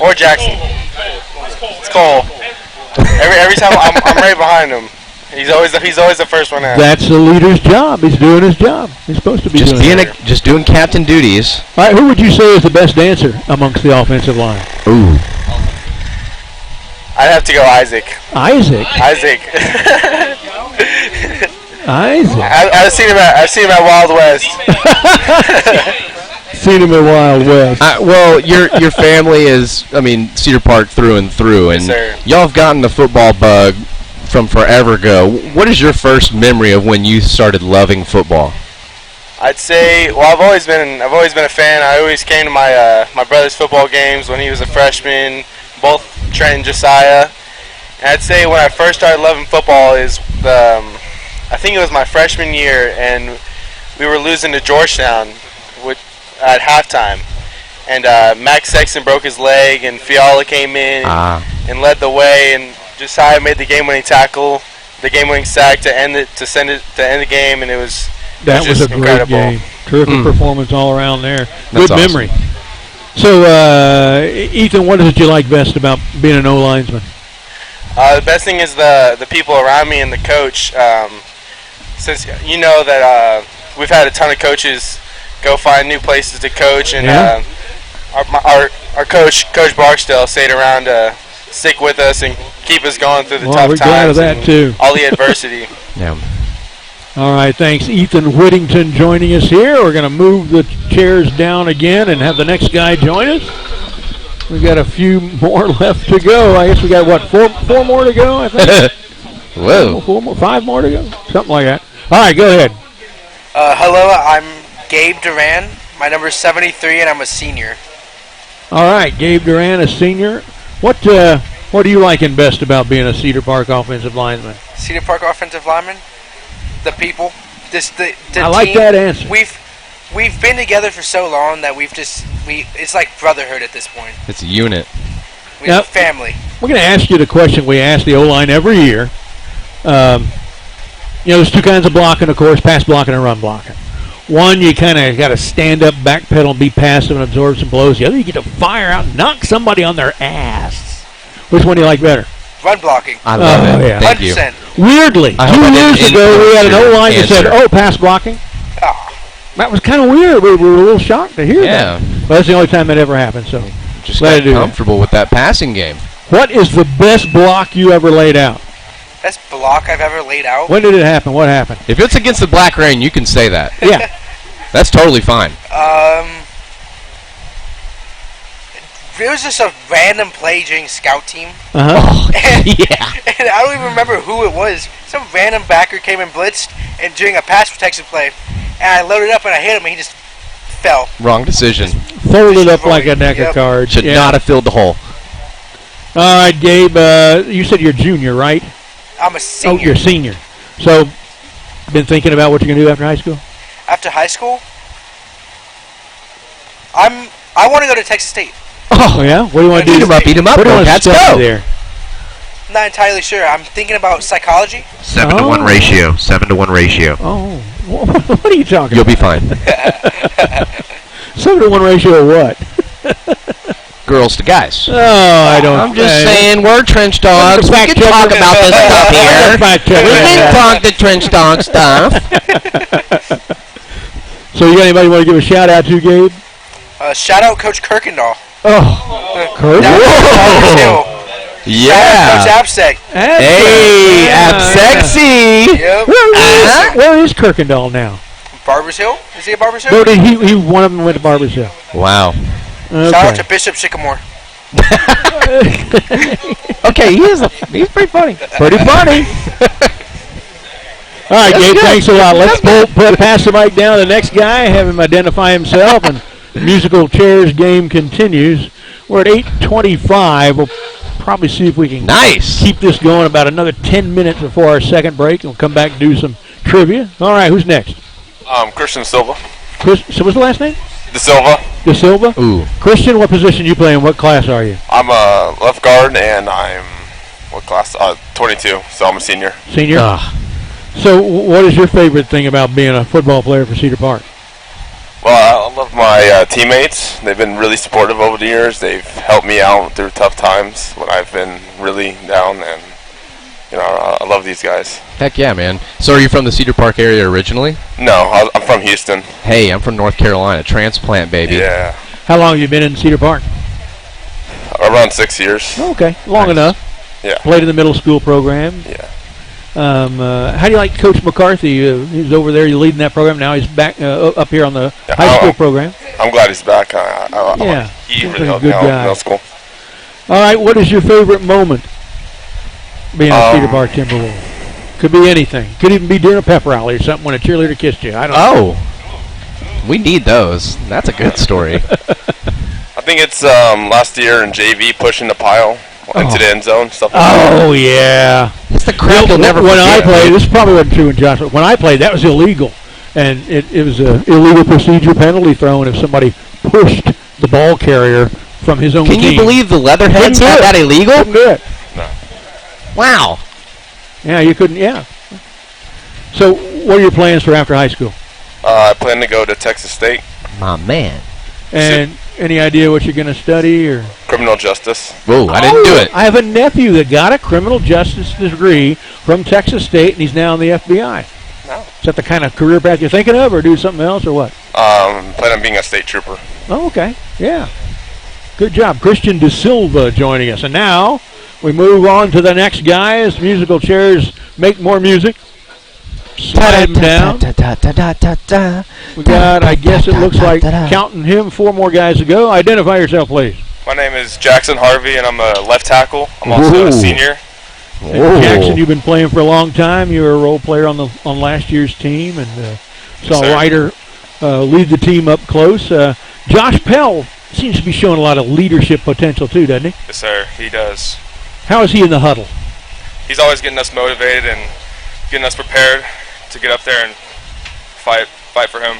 Or Jackson. It's Cole. Every time I'm right behind him. He's always the first one out. That's the leader's job. He's doing his job. He's supposed to be just doing captain duties. All right, who would you say is the best dancer amongst the offensive line? Ooh. I'd have to go Isaac. Isaac. I've seen him at Wild West. Seen him at Wild West. Well, your family is, Cedar Park through and through, and y'all have gotten the football bug from forever ago. What is your first memory of when you started loving football? I'd say, I've always been a fan. I always came to my brother's football games when he was a freshman, both Trent and Josiah. And I'd say when I first started loving football is I think it was my freshman year, and we were losing to Georgetown at halftime. And Max Sexton broke his leg, and Fiala came in and led the way, and Josiah made the game-winning tackle, the game-winning sack to end the game, and it was a incredible. Great game. Terrific performance all around there. That's Good memory. Awesome. So, Ethan, what is it you like best about being an O-linesman? The best thing is the people around me and the coach. Since you know that we've had a ton of coaches go find new places to coach, and our coach, Coach Barksdale, stayed around to stick with us and keep us going through the tough we're times. Glad of that too. All the adversity. Yeah. All right, thanks, Ethan Whittington, joining us here. We're going to move the chairs down again and have the next guy join us. We got a few more left to go. I guess we got four more to go. I think. Whoa. 5 more to go, something like that. All right, go ahead. Hello, I'm Gabe Duran. My number is 73, and I'm a senior. All right, Gabe Duran, a senior. What are you liking best about being a Cedar Park offensive lineman? Cedar Park offensive lineman? The people. The I like team. that answer. We've been together for so long that it's like brotherhood at this point. It's a unit. We're family. We're going to ask you the question we ask the O-line every year. There's two kinds of blocking, of course, pass blocking and run blocking. One, you kind of got to stand up, backpedal, and be passive and absorb some blows. The other, you get to fire out and knock somebody on their ass. Which one do you like better? Run blocking. I love it. Yeah. Thank 100%. you. Weirdly, 2 years ago, we had an O-line that said, pass blocking. That was kind of weird. We were a little shocked to hear that. But that's the only time that ever happened, so just got comfortable with that passing game. What is the best block you ever laid out? Best block I've ever laid out? When did it happen? What happened? If it's against the Black Rain, you can say that. Yeah. That's totally fine. It was just a random play during scout team. Yeah. And I don't even remember who it was. Some random backer came and blitzed and during a pass protection play. And I loaded up and I hit him and he just fell. Wrong decision. Folded up like a deck of cards. Should not have filled the hole. All right, Gabe, you said you're junior, right? I'm a senior. Oh, you're senior. So, been thinking about what you're going to do after high school? After high school? I want to go to Texas State. Oh, yeah? What do you want to do? Beat him up. What do you want to study there? I'm not entirely sure. I'm thinking about psychology. 7 to 1 ratio. 7 to 1 ratio. Oh, what are you talking You'll about? You'll be fine. 7 to 1 ratio of what? Girls to guys. Oh, I don't. I'm just saying, we're trench dogs. We can talk about this stuff here. We can talk the trench dog stuff. So, you got anybody want to give a shout out to, Gabe? Shout out Coach Kirkendall. Oh, Kirk. Yeah. Coach Absec. Hey, Absexy. Yep. is Kirkendall now? Barbers Hill? Is he a Barbers Hill? No, he one of them went to Barbers Hill. Wow. Okay. Shout out to Bishop Sycamore. Okay, he's pretty funny. Pretty funny. All right, Gabe, thanks a lot. Let's pass the mic down to the next guy, have him identify himself, and musical chairs game continues. We're at 8:25. We'll probably see if we can keep this going about another 10 minutes before our second break, and we'll come back and do some trivia. All right, who's next? Christian Silva. So what's the last name? De Silva. De Silva? Ooh. Christian, what position you play in? What class are you? I'm a left guard, and I'm, what class? 22, so I'm a senior. Senior? So what is your favorite thing about being a football player for Cedar Park? Well, I love my teammates. They've been really supportive over the years. They've helped me out through tough times when I've been really down, and I love these guys. Heck yeah, man. So are you from the Cedar Park area originally? No, I'm from Houston. Hey, I'm from North Carolina. Transplant, baby. Yeah. How long have you been in Cedar Park? Around 6 years. Okay, long enough. Yeah. Played in the middle school program. Yeah. How do you like Coach McCarthy? He's over there. You're leading that program. Now he's back up here on the high school program. I'm glad he's back. He Seems really like a helped me good out guy. in middle school. All right, what is your favorite moment being a Cedar Park Timberwolf? Could be anything. Could even be during a pep rally or something when a cheerleader kissed you. I don't know. We need those. That's a good story. I think it's last year in JV pushing the pile into the end zone. Stuff like Oh, yeah. It's the crowd will never When I forget. played, this probably wasn't true in Joshua. When I played, that was illegal. And it was an illegal procedure penalty thrown if somebody pushed the ball carrier from his own team. Can you believe the Leatherheads had that illegal? Couldn't do it. No. Wow. Yeah, you couldn't, yeah. So what are your plans for after high school? I plan to go to Texas State. My man. And any idea what you're going to study? Or Criminal justice. Whoa, I didn't do it. I have a nephew that got a criminal justice degree from Texas State, and he's now in the FBI. No. Is that the kind of career path you're thinking of, or do something else, or what? Plan on being a state trooper. Oh, okay. Yeah. Good job. Christian De Silva joining us. And now we move on to the next guy as musical chairs make more music. Slide him down. We got, I guess it looks like, counting him, 4 more guys to go. Identify yourself, please. My name is Jackson Harvey, and I'm a left tackle. I'm also a senior. Jackson, you've been playing for a long time. You were a role player on last year's team, and saw Ryder lead the team up close. Josh Pell seems to be showing a lot of leadership potential too, doesn't he? Yes, sir. He does. How is he in the huddle? He's always getting us motivated and getting us prepared to get up there and fight for him.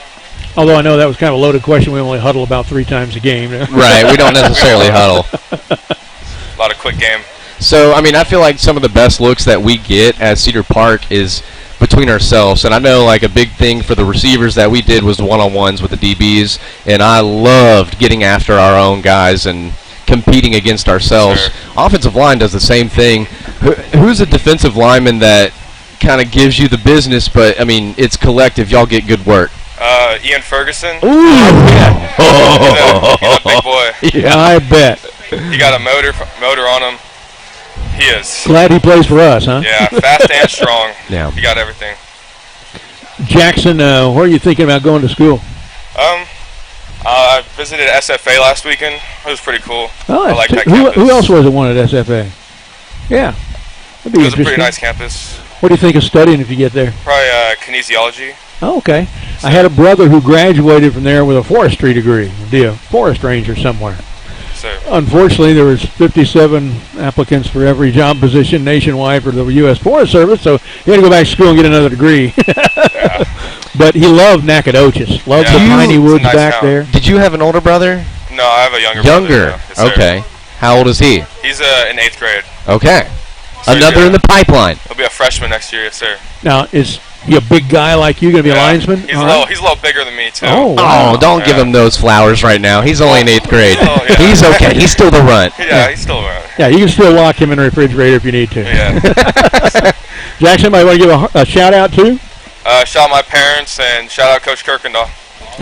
Although I know that was kind of a loaded question. We only huddle about 3 times a game. Right, we don't necessarily huddle. A lot of quick game. So, I mean, I feel like some of the best looks that we get at Cedar Park is between ourselves. And I know, like, a big thing for the receivers that we did was one-on-ones with the DBs. And I loved getting after our own guys and competing against ourselves. Sure. Offensive line does the same thing. Who's a defensive lineman that kind of gives you the business, but, I mean, it's collective. Y'all get good work. Ian Ferguson. Ooh, yeah. He's a big boy. Yeah, I bet. He got a motor on him. He is. Glad he plays for us, huh? Yeah, fast and strong. Yeah. He got everything. Jackson, where are you thinking about going to school? I visited SFA last weekend. It was pretty cool. Oh, I like that who campus. else was it one at SFA? Yeah. That'd be It was a interesting. pretty nice campus. What do you think of studying if you get there? Probably kinesiology. Oh, okay. I had a brother who graduated from there with a forestry degree. Be a forest ranger somewhere. So, Unfortunately, there was 57 applicants for every job position nationwide for the U.S. Forest Service, so he had to go back to school and get another degree. yeah. But he loved Nacogdoches. Loved the piney woods nice back town. there. Did you have an older brother? No, I have a younger brother. Yes, sir. Okay. How old is he? He's in 8th grade. Okay. So Another in the pipeline. He'll be a freshman next year, yes, sir. Now, is he a big guy like you, going to be a linesman? He's All a right. little. He's a little bigger than me too. Oh, wow. Oh, don't give him those flowers right now. He's only in 8th grade. Oh, yeah. He's okay. He's still the runt. Yeah, he's still around. Yeah, you can still lock him in the refrigerator if you need to. Yeah. Jackson, might want to give a shout-out to? Shout out my parents and shout out Coach Kirkendall.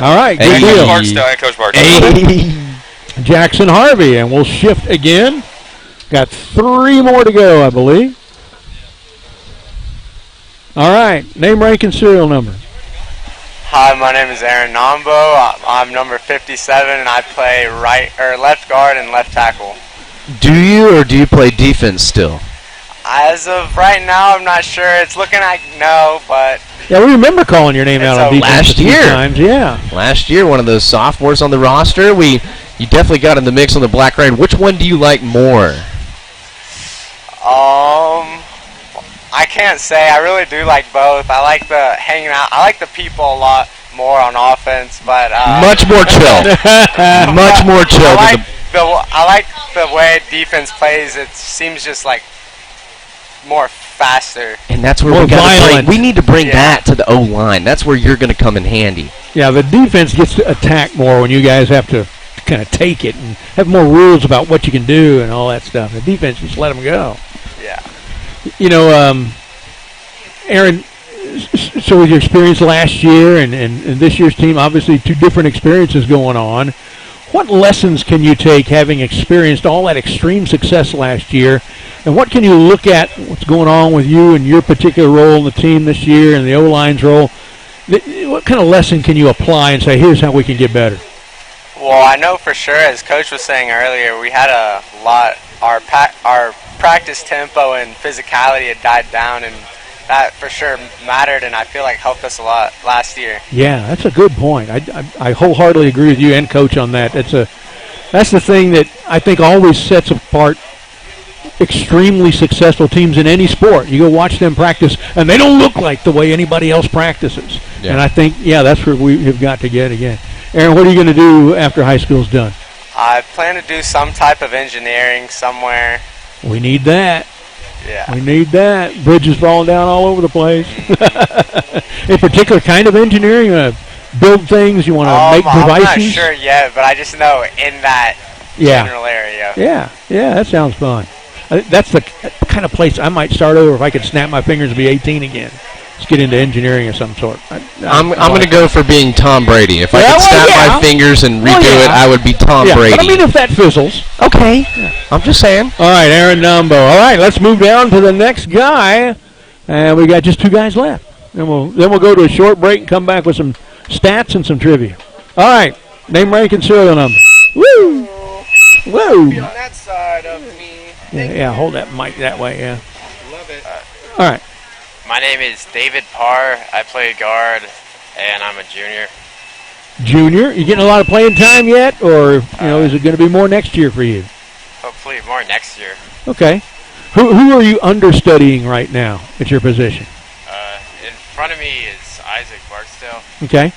All right, good And deal. Coach Barksdale and Coach Barksdale. Jackson Harvey, and we'll shift again. Got 3 more to go, I believe. All right. Name, rank, and serial number. Hi, my name is Aaron Nombo. I'm number 57, and I play left guard and left tackle. Do you play defense still? As of right now, I'm not sure. It's looking like no, but Yeah, we remember calling your name out on defense last a few year. times. Yeah. Last year, one of those sophomores on the roster. You definitely got in the mix on the Black Rain. Which one do you like more? I can't say. I really do like both. I like the hanging out. I like the people a lot more on offense, but Much more chill. Much more chill. I like the way defense plays. It seems just like more faster. And that's where we need to bring that to the O-line. That's where you're going to come in handy. Yeah, the defense gets to attack more when you guys have to kind of take it and have more rules about what you can do and all that stuff. The defense just let them go. Yeah. You know, Aaron, so with your experience last year and this year's team, obviously two different experiences going on. What lessons can you take having experienced all that extreme success last year, and what can you look at what's going on with you and your particular role in the team this year and the O-line's role? What kind of lesson can you apply and say, here's how we can get better? Well, I know for sure, as Coach was saying earlier, we had a lot. Our practice tempo and physicality had died down, and that for sure mattered, and I feel like helped us a lot last year. Yeah, that's a good point. I wholeheartedly agree with you and Coach on that. That's the thing that I think always sets apart extremely successful teams in any sport. You go watch them practice, and they don't look like the way anybody else practices. Yeah. And I think, that's where we have got to get again. Aaron, what are you going to do after high school's done? I plan to do some type of engineering somewhere. We need that. Yeah. We need that. Bridges falling down all over the place. A particular kind of engineering? You want to build things? You want to make devices? I'm not sure yet, but I just know in that general area. Yeah, that sounds fun. That's the kind of place I might start over if I could snap my fingers and be 18 again. Let's get into engineering of some sort. I'm going to go for being Tom Brady. If I could snap my fingers and redo it, I would be Tom Brady. But I mean, if that fizzles. Okay. I'm just saying. All right, Aaron Numbo. All right, let's move down to the next guy. And we got just two guys left. Then we'll go to a short break and come back with some stats and some trivia. All right, name, rank, and serial number. Woo! Woo! On that side of me. Yeah, hold that mic that way, yeah. Love it. All right. My name is David Parr. I play guard, and I'm a junior. Junior? You getting a lot of playing time yet, or is it going to be more next year for you? Hopefully more next year. Okay. Who are you understudying right now at your position? In front of me is Isaac Barksdale. Okay.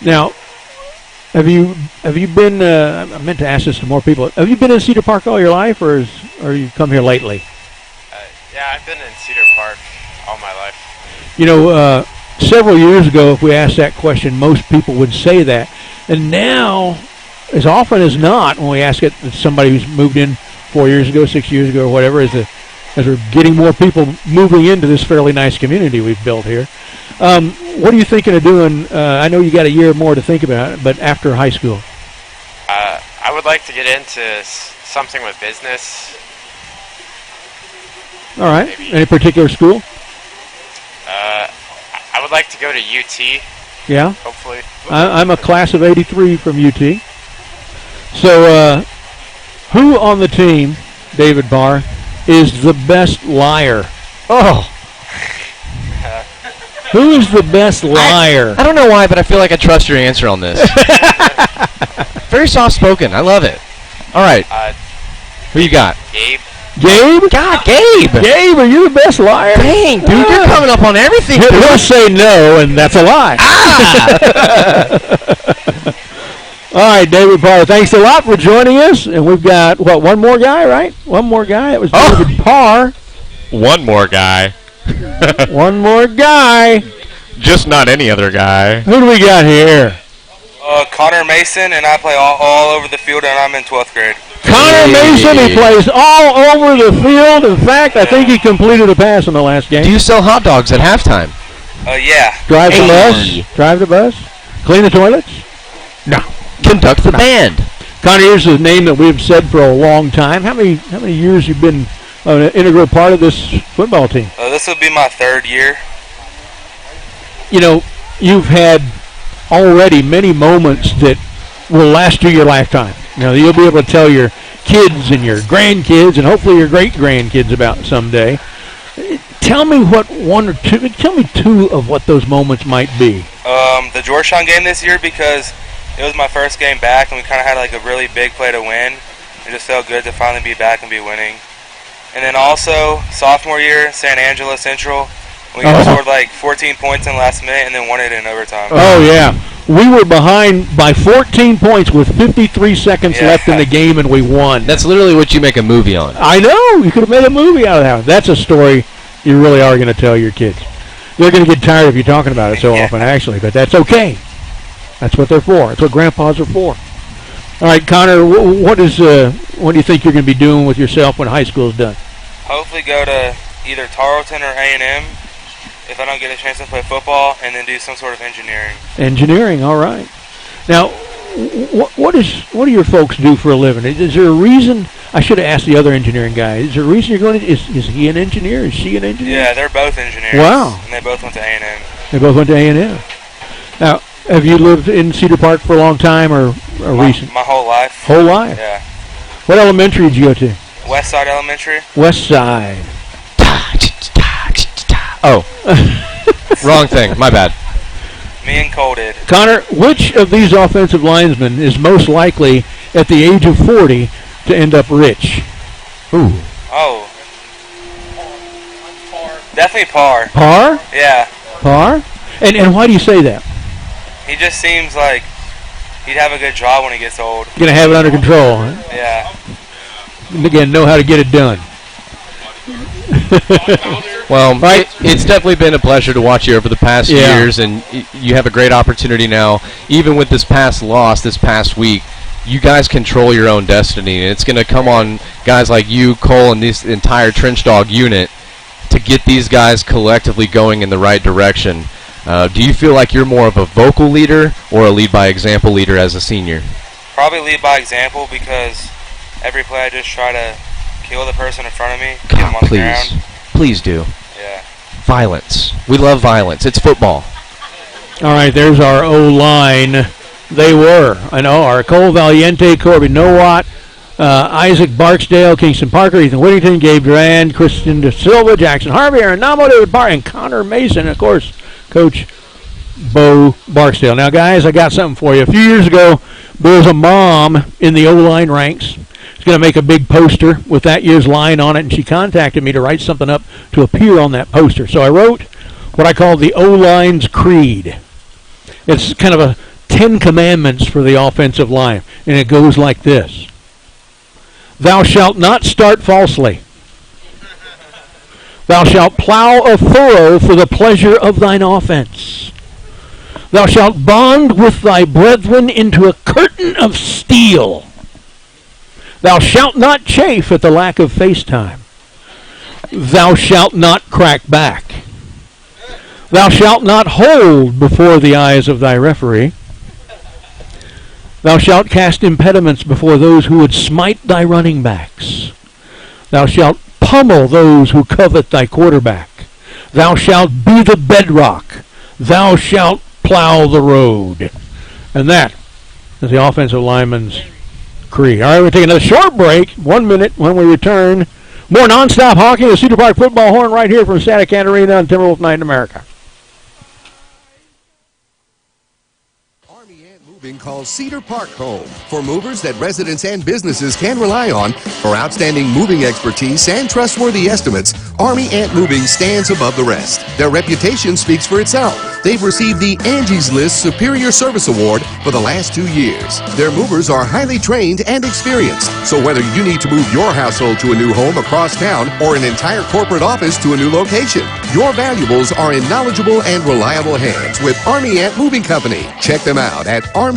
Now, have you been? I meant to ask this to more people. Have you been in Cedar Park all your life, or you come here lately? Yeah, I've been in Cedar Park all my life. Several years ago, if we asked that question, most people would say that. And now, as often as not, when we ask it to somebody who's moved in 4 years ago, 6 years ago, or whatever, as we're getting more people moving into this fairly nice community we've built here. What are you thinking of doing? I know you got a year more to think about it, but after high school? I would like to get into something with business. All right. Maybe. Any particular school? I would like to go to UT. Yeah. Hopefully. I'm a class of '83 from UT. So, who on the team, David Barr, is the best liar? Oh. Who is the best liar? I don't know why, but I feel like I trust your answer on this. Very soft-spoken. I love it. All right. Who you got? Gabe. Gabe? God, Gabe. Gabe, are you the best liar? Dang, dude, you're coming up on everything. He'll say no, and that's a lie. All right, David Parr, thanks a lot for joining us. And we've got, one more guy, right? One more guy. It was David Parr. One more guy. One more guy. Just not any other guy. Who do we got here? Connor Mason, and I play all over the field, and I'm in 12th grade. Connor Mason, he plays all over the field. In fact, I think he completed a pass in the last game. Do you sell hot dogs at halftime? Yeah. Drive the bus? Drive the bus? Clean the toilets? No. Conduct the band. Connor, here's a name that we've said for a long time. How many years you've been an integral part of this football team. This will be my 3rd year. You know, you've had already many moments that will last you your lifetime. You know, you'll be able to tell your kids and your grandkids and hopefully your great-grandkids about someday. Tell me tell me 2 of what those moments might be. The Georgetown game this year, because it was my first game back and we kind of had like a really big play to win. It just felt good to finally be back and be winning. And then also, sophomore year, San Angelo Central. We scored like 14 points in the last minute and then won it in overtime. Oh, yeah. We were behind by 14 points with 53 seconds left in the game, and we won. That's literally what you make a movie on. I know. You could have made a movie out of that. That's a story you really are going to tell your kids. They're going to get tired of you talking about it so often, actually, but that's okay. That's what they're for. That's what grandpas are for. All right, Connor, what do you think you're going to be doing with yourself when high school is done? Hopefully go to either Tarleton or A&M if I don't get a chance to play football, and then do some sort of engineering. Engineering, all right. Now, what do your folks do for a living? Is there a reason? I should have asked the other engineering guy. Is there a reason you're going to? Is he an engineer? Is she an engineer? Yeah, they're both engineers. Wow. And they both went to A&M. They both went to A&M. Now, have you lived in Cedar Park for a long time or recent? My whole life. Whole life? Yeah. What elementary did you go to? West Side Elementary. West Side. Oh. Wrong thing. My bad. Me and Cole did. Connor, which of these offensive linemen is most likely at the age of 40 to end up rich? Ooh. Oh. Definitely Parr. Parr? Yeah. Parr? And why do you say that? He just seems like he'd have a good job when he gets old. Going to have it under control, huh? Yeah. And again, know how to get it done. Well, it's definitely been a pleasure to watch you over the past years, and you have a great opportunity now. Even with this past loss this past week, you guys control your own destiny, and it's going to come on guys like you, Cole, and this entire Trench Dog unit to get these guys collectively going in the right direction. Do you feel like you're more of a vocal leader or a lead-by-example leader as a senior? Probably lead by example, because every play I just try to kill the person in front of me, get them on the ground. Please do. Yeah. Violence. We love violence. It's football. All right, there's our O-line. They were, are Cole Valiente, Corby Nowat, Isaac Barksdale, Kingston Parker, Ethan Whittington, Gabe Durand, Christian De Silva, Jackson Harvey, Aaron Namo, David Barr, and Connor Mason, of course, Coach Bo Barksdale. Now, guys, I got something for you. A few years ago, there was a mom in the O-line ranks. Going to make a big poster with that year's line on it, and she contacted me to write something up to appear on that poster. So I wrote what I call the O-line's creed. It's kind of a 10 commandments for the offensive line, and it goes like this. Thou shalt not start falsely. Thou shalt plow a furrow for the pleasure of thine offense. Thou shalt bond with thy brethren into a curtain of steel. Thou shalt not chafe at the lack of face time. Thou shalt not crack back. Thou shalt not hold before the eyes of thy referee. Thou shalt cast impediments before those who would smite thy running backs. Thou shalt pummel those who covet thy quarterback. Thou shalt be the bedrock. Thou shalt plow the road. And that is the offensive lineman's creed. All right, we're going to take another short break. 1 minute. When we return, more nonstop hockey, the Cedar Park football horn right here from Santa Catarina on Timberwolf Night in America. Calls Cedar Park home for movers that residents and businesses can rely on. For outstanding moving expertise and trustworthy estimates, Army Ant Moving stands above the rest. Their reputation speaks for itself. They've received the Angie's List Superior Service Award for the last 2 years. Their movers are highly trained and experienced. So whether you need to move your household to a new home across town or an entire corporate office to a new location, your valuables are in knowledgeable and reliable hands with Army Ant Moving Company. Check them out at armyantmoving.com.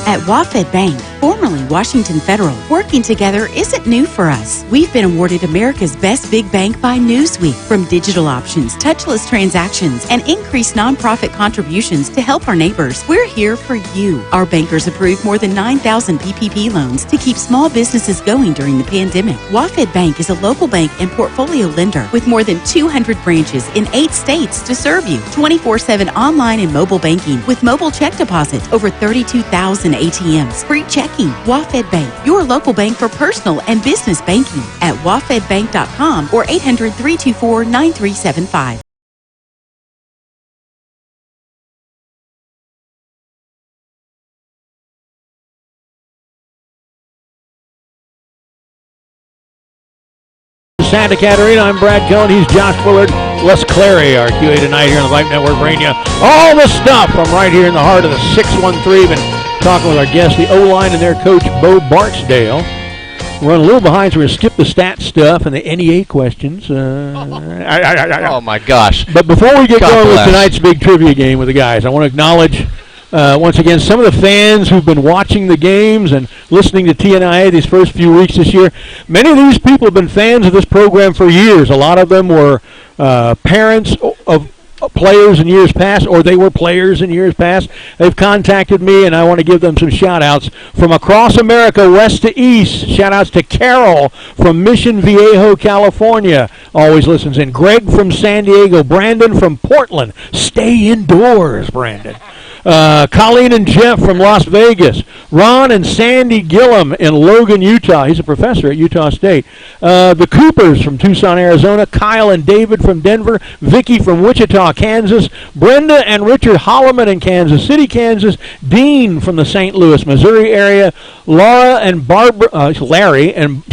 At Wafed Bank, formerly Washington Federal. Working together isn't new for us. We've been awarded America's Best Big Bank by Newsweek. From digital options, touchless transactions, and increased nonprofit contributions to help our neighbors, we're here for you. Our bankers approved more than 9,000 PPP loans to keep small businesses going during the pandemic. WaFd Bank is a local bank and portfolio lender with more than 200 branches in 8 states to serve you. 24/7 online and mobile banking with mobile check deposit. Over 32,000 ATMs. Free checking. WaFd Bank, your local bank for personal and business banking at wafedbank.com or 800-324-9375. Santa Catarina, I'm Brad Cohn. He's Josh Willard. Les Clary, our QA tonight here on the Vype Network, bringing you all the stuff from right here in the heart of the 613. Been talking with our guest, the O-line, and their coach, Bo Barksdale. We're running a little behind, so we're going to skip the stat stuff and the NEA questions. Oh, my gosh. But before we get going with tonight's big trivia game with the guys, I want to acknowledge once again some of the fans who've been watching the games and listening to TNIA these first few weeks this year. Many of these people have been fans of this program for years. A lot of them were parents of players in years past, or they were players in years past. They've contacted me, and I want to give them some shout-outs from across America, west to east. Shout-outs to Carol from Mission Viejo, California. Always listens in. Greg from San Diego. Brandon from Portland. Stay indoors, Brandon. Colleen and Jeff from Las Vegas. Ron and Sandy Gillum in Logan, Utah. He's a professor at Utah State. The Coopers from Tucson, Arizona. Kyle and David from Denver. Vicky from Wichita, Kansas. Brenda and Richard Holloman in Kansas City, Kansas. Dean from the St. Louis, Missouri area. Laura and Barbara, Larry and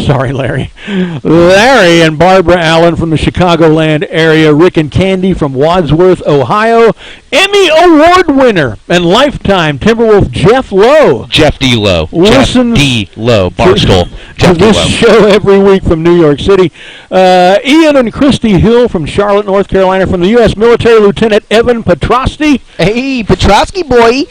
Barbara Allen from the Chicagoland area. Rick and Candy from Wadsworth, Ohio. Emmy Award winner and lifetime Timberwolf Jeff Lowe. Jeff D. Lowe. Listens Jeff D. Lowe. Barstool. to this show every week from New York City. Ian and Christy Hill from Charlotte, North Carolina. From the U.S. military, Lieutenant Evan Petrosky. Hey, Petrosky boy.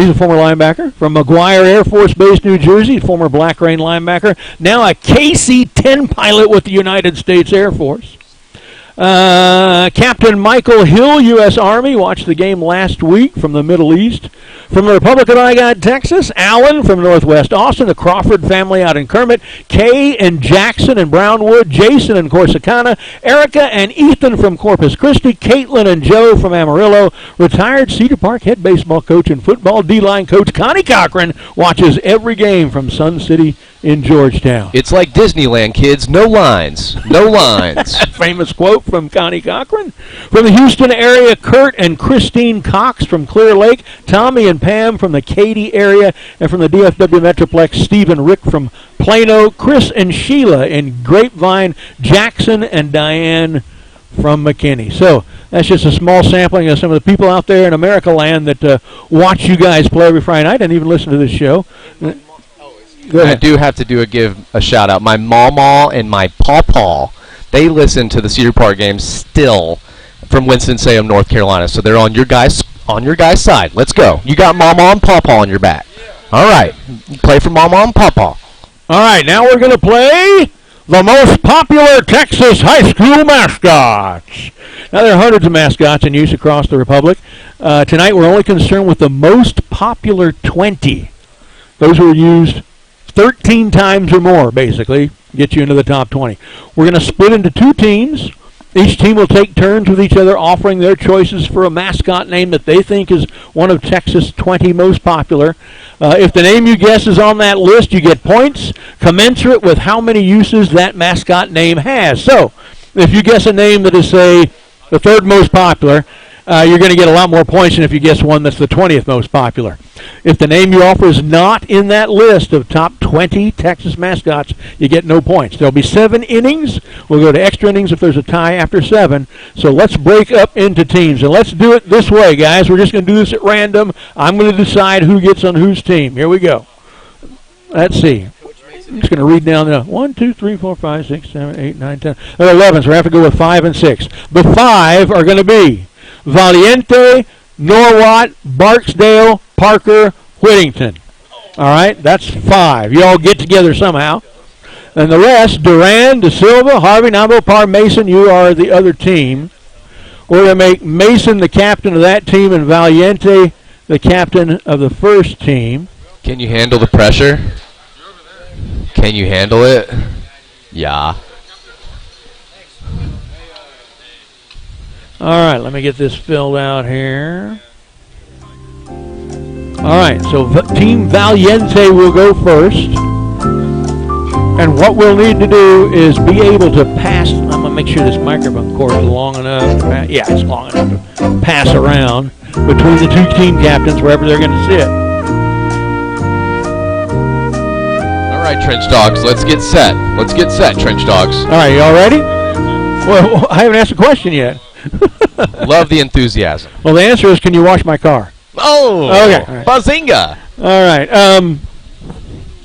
He's a former linebacker. From McGuire Air Force Base, New Jersey. Former Black Rain linebacker. Now a KC-10 pilot with the United States Air Force. Captain Michael Hill, U.S. Army, watched the game last week from the Middle East. From the Republic of Igod, Texas, Alan from Northwest Austin, the Crawford family out in Kermit, Kay and Jackson in Brownwood, Jason in Corsicana, Erica and Ethan from Corpus Christi, Caitlin and Joe from Amarillo, retired Cedar Park head baseball coach and football D-line coach Connie Cochran watches every game from Sun City in Georgetown. It's like Disneyland, kids. No lines. No lines. Famous quote from Connie Cochran. From the Houston area, Kurt and Christine Cox from Clear Lake, Tommy and Pam from the Katy area, and from the DFW Metroplex, Steve and Rick from Plano, Chris and Sheila in Grapevine, Jackson and Diane from McKinney. So that's just a small sampling of some of the people out there in America land that watch you guys play every Friday night and even listen to this show. I do have to give a shout out. My mama and my pawpaw, they listen to the Cedar Park games still from Winston-Salem, North Carolina. So they're on your guys' side. Let's go. You got mama and pawpaw on your back. All right. You play for mama and pawpaw. All right. Now we're going to play the most popular Texas high school mascots. Now there are hundreds of mascots in use across the Republic. Tonight we're only concerned with the most popular 20. Those who are used 13 times or more, basically, get you into the top 20. We're going to split into 2 teams. Each team will take turns with each other, offering their choices for a mascot name that they think is one of Texas' 20 most popular. If the name you guess is on that list, you get points commensurate with how many uses that mascot name has. So, if you guess a name that is, say, the 3rd most popular, you're going to get a lot more points than if you guess one that's the 20th most popular. If the name you offer is not in that list of top 20 Texas mascots, you get no points. There'll be 7 innings. We'll go to extra innings if there's a tie after 7. So let's break up into teams. And let's do it this way, guys. We're just going to do this at random. I'm going to decide who gets on whose team. Here we go. Let's see. I'm just going to read down the 1, 2, 3, 4, 5, 6, 7, 8, 9, 10. There are 11, so we have to go with 5 and 6. The 5 are going to be Valiente, Norwalk, Barksdale, Parker, Whittington. All right, that's 5. You all get together somehow. And the rest, Duran, De Silva, Harvey, Nabo, Parr, Mason, you are the other team. We're going to make Mason the captain of that team and Valiente the captain of the first team. Can you handle the pressure? Can you handle it? Yeah. All right, let me get this filled out here. All right, so Team Valiente will go first. And what we'll need to do is be able to pass. I'm going to make sure this microphone cord is long enough. Yeah, it's long enough to pass around between the two team captains wherever they're going to sit. All right, Trench Dogs, let's get set. Let's get set, Trench Dogs. All right, you all ready? Well, I haven't asked a question yet. Love the enthusiasm. Well, the answer is, can you wash my car? Oh, okay. Right. Bazinga. All right.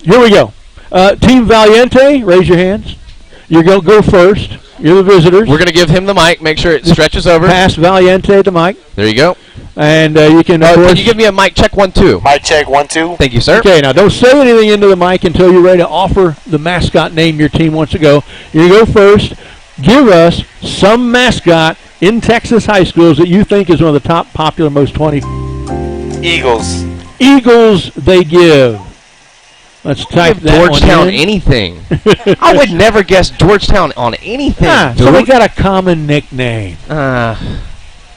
Here we go. Team Valiente, raise your hands. You're going to go first. You're the visitors. We're going to give him the mic. Make sure it stretches over. Pass Valiente the mic. There you go. And you can. Can you give me a mic check 1 2? Mic check 1 2. Thank you, sir. Okay, now don't say anything into the mic until you're ready to offer the mascot name your team wants to go. You go first. Give us some mascot in Texas high schools that you think is one of the top popular, most 20. Eagles. Eagles. They give. Let's type that Georgetown one in. anything. I would never guess Georgetown on anything. So they got a common nickname. I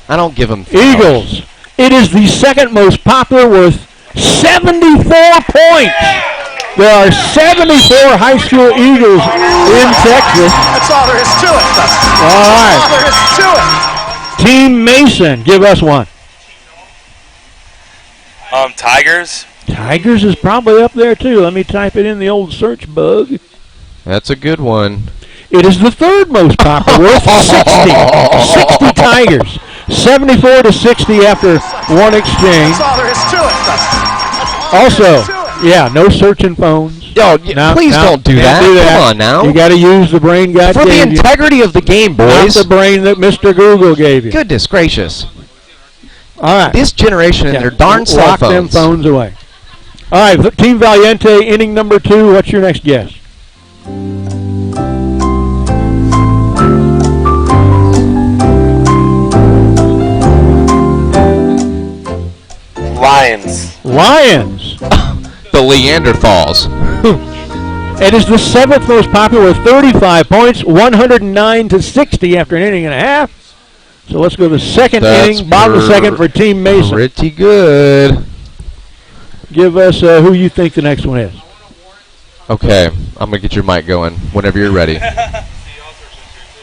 don't give them Eagles. It is the second most popular with 74 points. There are 74 high school Eagles in Texas. That's all there is to it. All right. That's all there is to it. Team Mason, give us one. Tigers. Tigers is probably up there too. Let me type it in the old search bug. That's a good one. It is the third most popular with 60. 60 Tigers. 74 to 60 after one exchange. That's all there is to it. Also, yeah, no searching phones. Yo, please don't do that. Come on now. You got to use the brain God for gave the integrity of the game, boys. Not the brain that Mr. Google gave you. Goodness gracious. All right. This generation and their darn cell phones. Lock them phones away. All right, Team Valiente, inning number 2. What's your next guess? Lions. Lions. The Neanderthals. It is the 7th most popular with 35 points, 109 to 60 after an inning and a half. So let's go to the second inning, bottom of the second for Team Mason. Pretty good. Give us who you think the next one is. Okay, I'm going to get your mic going whenever you're ready.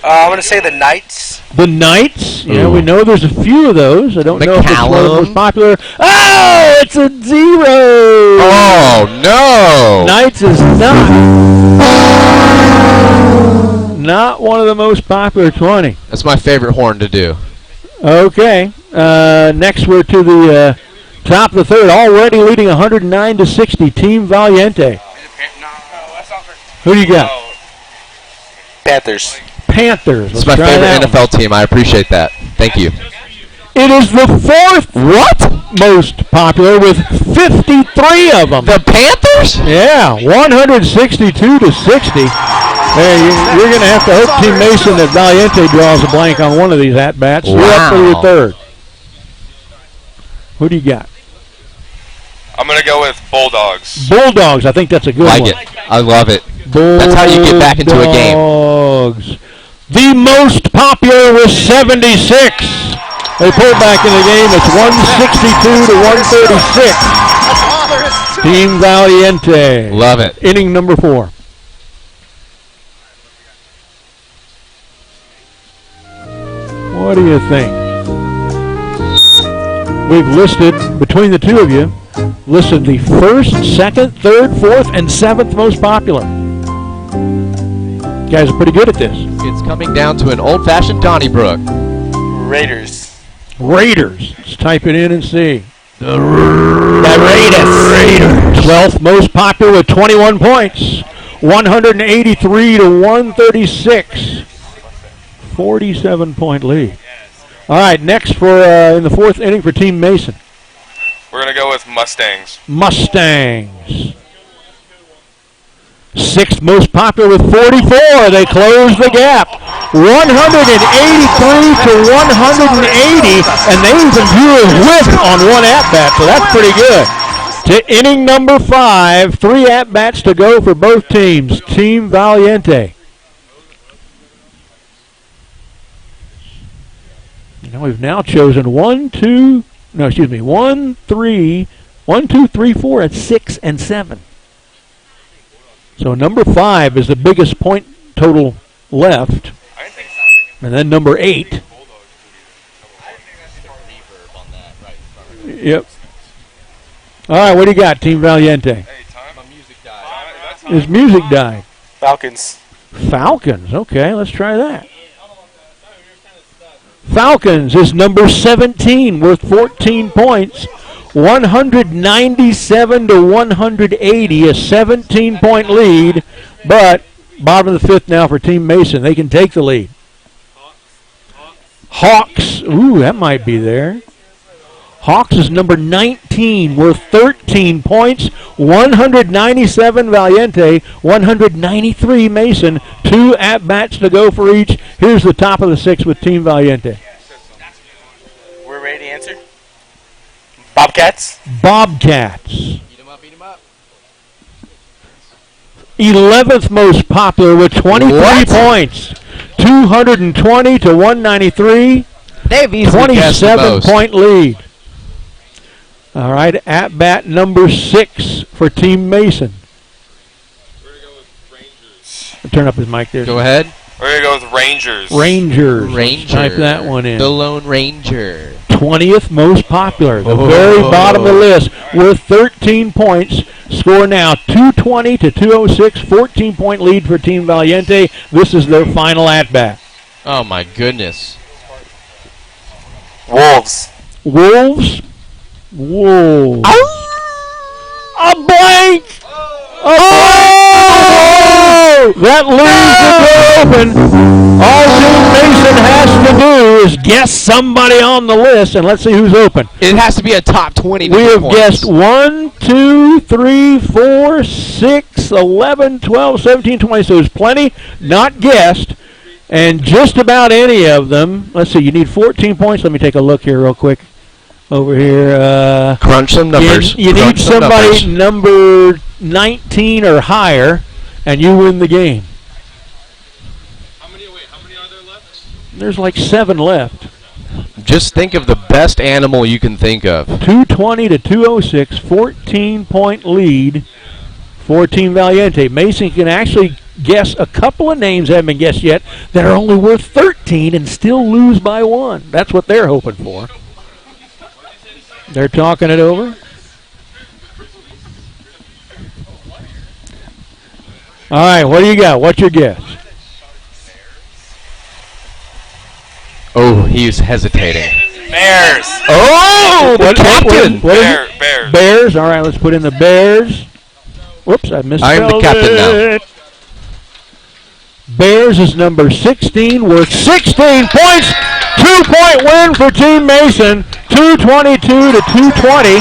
I'm going to say the Knights. The Knights? Yeah, we know there's a few of those. I don't know if it's one of the most popular. Oh, it's a 0! Oh, no! Knights is not one of the most popular 20. That's my favorite horn to do. Okay. Next we're to the top of the third, already leading 109 to 60. Team Valiente. Who do you got? Panthers. Panthers. It's my favorite NFL team. I appreciate that. Thank you. It is the 4th most popular with 53 of them. The Panthers? Yeah, 162 to 60. Hey, you're going to have to hope Team Mason that Valiente draws a blank on one of these at-bats. Wow. You're up for your third. Who do you got? I'm going to go with Bulldogs. Bulldogs. I think that's a good one. Like it. I love it. That's how you get back into a game. Bulldogs. The most popular was 76. They pulled back in the game. It's 162 to 136. Team Valiente. Love it. Inning number 4. What do you think? We've listed, between the two of you, listed the 1st, 2nd, 3rd, 4th, and 7th most popular. You guys are pretty good at this. It's coming down to an old-fashioned Donnybrook. Raiders. Raiders. Let's type it in and see. The Raiders. 12th most popular with 21 points. 183 to 136. 47-point lead. All right, next for in the 4th inning for Team Mason. We're going to go with Mustangs. Mustangs. Sixth most popular with 44. They close the gap. 183 to 180, and they even drew a whip on one at-bat, so that's pretty good. To inning number 5, 3 at-bats to go for both teams. Team Valiente. Now we've now chosen 1, 2, 3, 4, and 6 and 7. So number 5 is the biggest point total left. And then number 8. Yep. All right, what do you got, Team Valiente? His music died. Falcons. Falcons, okay, let's try that. Falcons is number 17, worth 14 points. 197 to 180, a 17-point lead, but bottom of the 5th now for Team Mason. They can take the lead. Hawks, ooh, that might be there. Hawks is number 19, worth 13 points. 197 Valiente, 193 Mason. 2 at-bats to go for each. Here's the top of the 6th with Team Valiente. We're ready to answer. Bobcats. Bobcats. Eat 'em up. 11th most popular with 23 points. 220 to 193. They've easily guessed the most. 27-point lead. All right, at-bat number 6 for Team Mason. Turn up his mic there. Go ahead. We're going to go with Rangers. Rangers. Type that one in. The Lone Ranger. 20th most popular. The very bottom of the list with 13 points. Score now 220 to 206. 14-point lead for Team Valiente. This is their final at-bat. Oh, my goodness. Wolves. Wolves. Wolves. A blank! That leaves the door open. All Team Mason has to do is guess somebody on the list, and let's see who's open. It has to be a top 20. We have guessed 1, 2, 3, 4, 6, 11, 12, 17, 20. So there's plenty not guessed, and just about any of them. Let's see, you need 14 points. Let me take a look here real quick. Over here. Crunch some numbers. You need somebody number 19 or higher, and you win the game. How many are there left? There's like 7 left. Just think of the best animal you can think of. 220 to 206, 14-point lead for Team Valiente. Mason can actually guess a couple of names that haven't been guessed yet that are only worth 13 and still lose by 1. That's what they're hoping for. They're talking it over. All right, what do you got? What's your guess? Oh, he's hesitating. Bears. Oh, the captain. Bears. Bears. All right, let's put in the Bears. Whoops, I misspelled I'm the captain now. Bears is number 16, worth 16 points. 2-point win for Team Mason. 222 to 220.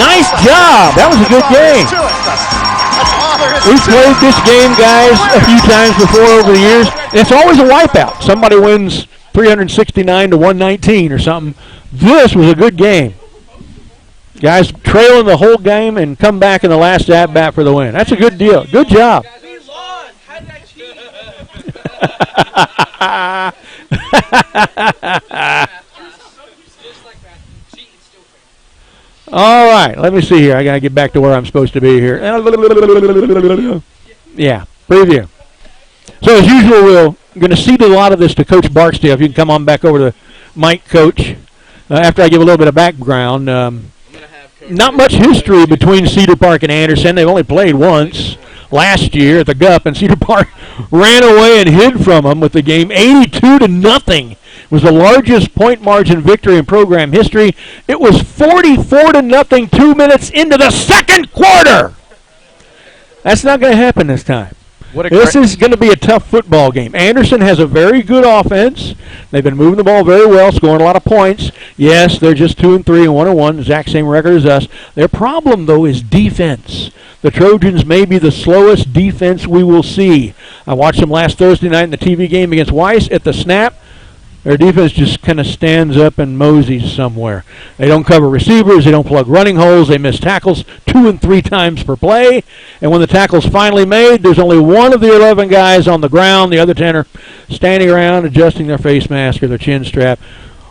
Nice job. That was a good game. We've played this game, guys, a few times before over the years. It's always a wipeout. Somebody wins 369 to 119 or something. This was a good game. Guys trailing the whole game and come back in the last at-bat for the win. That's a good deal. Good job. All right, let me see here. I got to get back to where I'm supposed to be here. Yeah, preview. So as usual, we're going to cede a lot of this to Coach Barksdale. If you can come on back over to Mike, Coach. After I give a little bit of background, not much history between Cedar Park and Anderson. They've only played once last year at the Gup, and Cedar Park ran away and hid from them with the game 82-0. It was the largest point margin victory in program history. It was 44-0 2 minutes into the second quarter. That's not going to happen this time. This is going to be a tough football game. Anderson has a very good offense. They've been moving the ball very well, scoring a lot of points. Yes, they're just 2-3 and 1-1, exact same record as us. Their problem, though, is defense. The Trojans may be the slowest defense we will see. I watched them last Thursday night in the TV game against Weiss. At the snap, their defense just kind of stands up and moseys somewhere. They don't cover receivers. They don't plug running holes. They miss tackles 2 and 3 times per play. And when the tackle's finally made, there's only one of the 11 guys on the ground. The other 10 are standing around adjusting their face mask or their chin strap.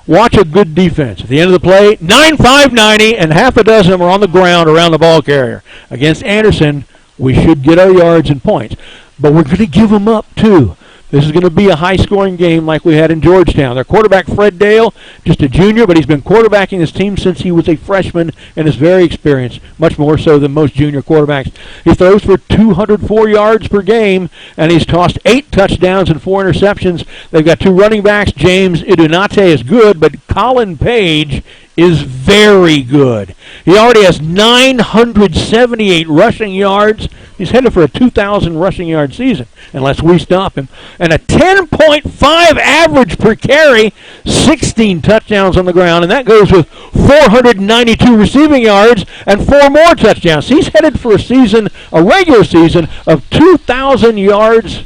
Watch a good defense. At the end of the play, 9-5-90, and half a dozen of them are on the ground around the ball carrier. Against Anderson, we should get our yards and points. But we're going to give them up, too. This is going to be a high-scoring game like we had in Georgetown. Their quarterback, Fred Dale, just a junior, but he's been quarterbacking his team since he was a freshman and is very experienced, much more so than most junior quarterbacks. He throws for 204 yards per game, and he's tossed 8 touchdowns and 4 interceptions. They've got 2 running backs. James Idunate is good, but Colin Page is very good. He already has 978 rushing yards. He's headed for a 2,000 rushing yard season, unless we stop him. And a 10.5 average per carry, 16 touchdowns on the ground, and that goes with 492 receiving yards and 4 more touchdowns. He's headed for a regular season of 2,000 yards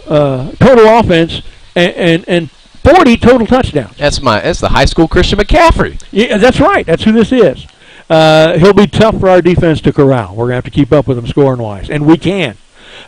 total offense and 40 total touchdowns. That's the high school Christian McCaffrey. Yeah, that's right. That's who this is. He'll be tough for our defense to corral. We're going to have to keep up with him scoring-wise, and we can.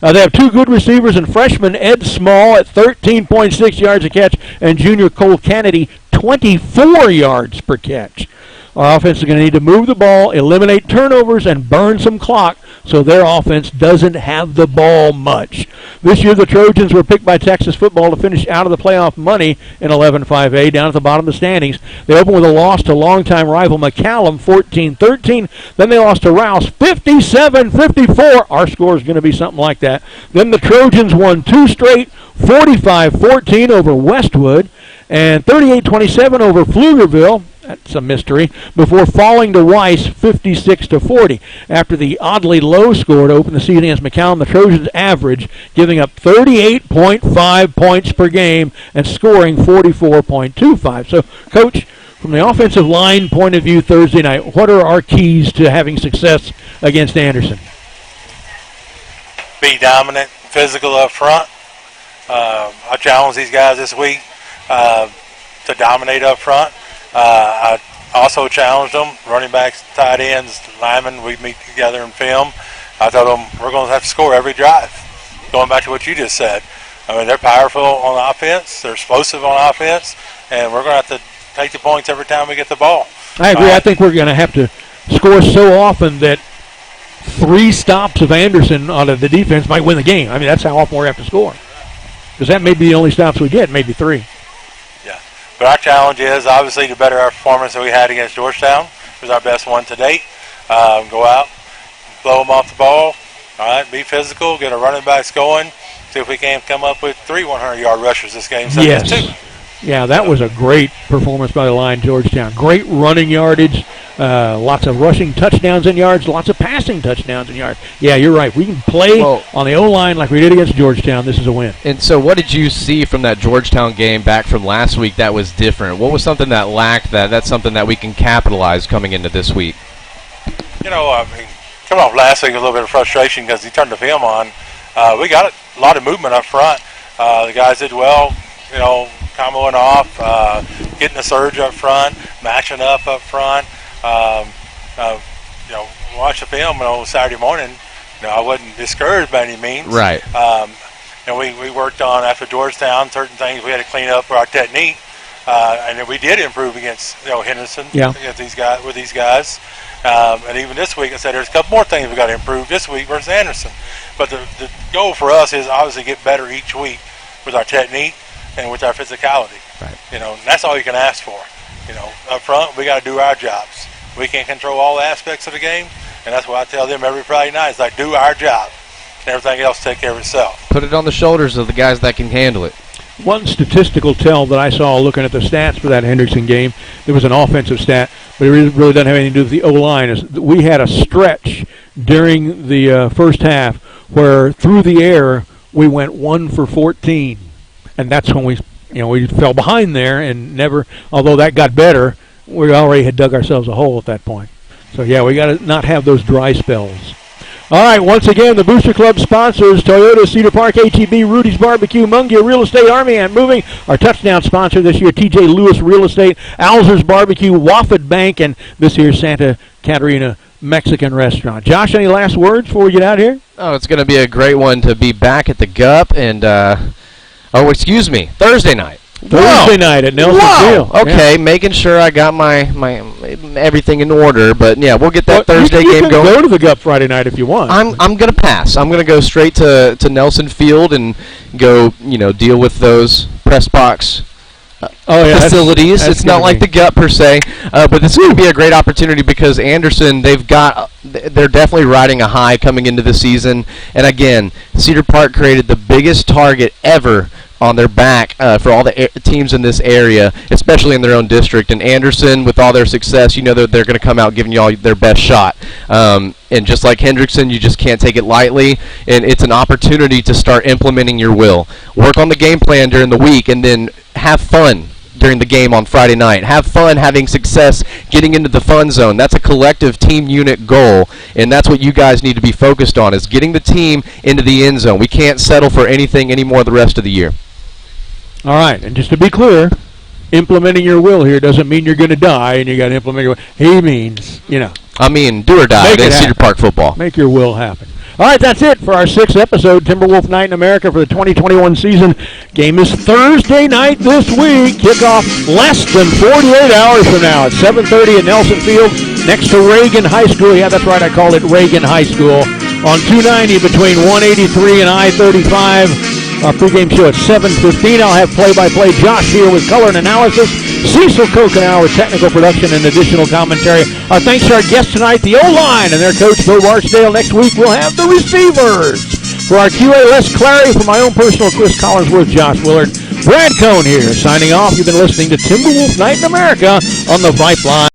They have 2 good receivers and freshman Ed Small at 13.6 yards a catch and junior Cole Kennedy 24 yards per catch. Our offense is going to need to move the ball, eliminate turnovers, and burn some clock so their offense doesn't have the ball much. This year, the Trojans were picked by Texas football to finish out of the playoff money in 11-5A, down at the bottom of the standings. They opened with a loss to longtime rival McCallum, 14-13. Then they lost to Rouse, 57-54. Our score is going to be something like that. Then the Trojans won 2 straight, 45-14 over Westwood, and 38-27 over Pflugerville. That's a mystery. Before falling to Weiss 56-40. After the oddly low score to open the season against McCallum, the Trojans average, giving up 38.5 points per game and scoring 44.25. So, Coach, from the offensive line point of view Thursday night, what are our keys to having success against Anderson? Be dominant, physical up front. I challenge these guys this week to dominate up front. I also challenged them, running backs, tight ends, linemen, we meet together in film. I told them we're going to have to score every drive. Going back to what you just said. I mean, they're powerful on offense, they're explosive on offense, and we're going to have to take the points every time we get the ball. I agree. I think we're going to have to score so often that 3 stops of Anderson out of the defense might win the game. I mean, that's how often we have to score. Because that may be the only stops we get, maybe 3. But our challenge is obviously to better our performance that we had against Georgetown. It was our best one to date. Go out, blow them off the ball. All right, be physical, get our running backs going. See if we can come up with 3 100-yard rushers this game. Yes. 2. Yeah, that was a great performance by the line, Georgetown. Great running yardage, lots of rushing touchdowns and yards, lots of passing touchdowns and yards. Yeah, you're right. We can play on the O-line like we did against Georgetown. This is a win. And so what did you see from that Georgetown game back from last week that was different? What was something that lacked that's something that we can capitalize coming into this week? You know, I mean, coming off last week, a little bit of frustration because he turned the film on. We got a lot of movement up front. The guys did well, you know, comboing off, getting the surge up front, matching up front. You know, watch the film on Saturday morning. You know, I wasn't discouraged by any means. Right. And we worked on, after Georgetown, certain things we had to clean up for our technique. And then we did improve against, you know, Henderson, against these guys. And even this week, I said there's a couple more things we got to improve this week versus Anderson. But the goal for us is obviously get better each week with our technique and with our physicality. Right. You know, and that's all you can ask for. You know, up front, we got to do our jobs. We can't control all aspects of the game, and that's what I tell them every Friday night. It's like, do our job, and everything else take care of itself. Put it on the shoulders of the guys that can handle it. One statistical tell that I saw looking at the stats for that Henderson game, there was an offensive stat, but it really doesn't have anything to do with the O-line. Is we had a stretch during the first half where through the air we went 1 for 14, and that's when we fell behind there and never. Although that got better, we already had dug ourselves a hole at that point. So yeah, we got to not have those dry spells. All right, once again, the Booster Club sponsors Toyota, Cedar Park, HEB, Rudy's Barbecue, Mungia Real Estate, Army and Moving. Our touchdown sponsor this year, TJ Lewis Real Estate, Alzer's Barbecue, Wofford Bank, and this year's Santa Catarina Mexican Restaurant. Josh, any last words before we get out here? Oh, it's going to be a great one to be back at the GUP and, Thursday night. Thursday night at Nelson Field. Okay, making sure I got my everything in order, but yeah, we'll get that Thursday game going. Go to the GUP Friday night if you want. I'm gonna pass. I'm gonna go straight to Nelson Field and go deal with those press box facilities. It's not like the GUP per se, but this is going to be a great opportunity because Anderson, they're definitely riding a high coming into the season, and again, Cedar Park created the biggest target ever on their back for all the teams in this area, especially in their own district. And Anderson, with all their success, that they're going to come out giving you all their best shot. And just like Hendrickson, you just can't take it lightly. And it's an opportunity to start implementing your will. Work on the game plan during the week, and then have fun during the game on Friday night. Have fun having success getting into the fun zone. That's a collective team unit goal, and that's what you guys need to be focused on, is getting the team into the end zone. We can't settle for anything anymore the rest of the year. All right, and just to be clear, implementing your will here doesn't mean you're going to die and you got to implement your will. He means, I mean, do or die. That's Cedar Park football. Make your will happen. All right, that's it for our 6th episode, Timberwolf Night in America for the 2021 season. Game is Thursday night this week. Kickoff less than 48 hours from now at 7:30 at Nelson Field next to Reagan High School. Yeah, that's right, I called it Reagan High School. On 290 between 183 and I-35. Our pregame show at 7:15. I'll have play-by-play Josh here with color and analysis. Cecil Kokenauer with technical production and additional commentary. Our thanks to our guests tonight, the O-line and their coach, Bo Barksdale. Next week, we'll have the receivers. For our QA, Les Clary. For my own personal Chris Collinsworth, Josh Willard. Brad Cohn here, signing off. You've been listening to Timberwolf Night in America on the Vype Line.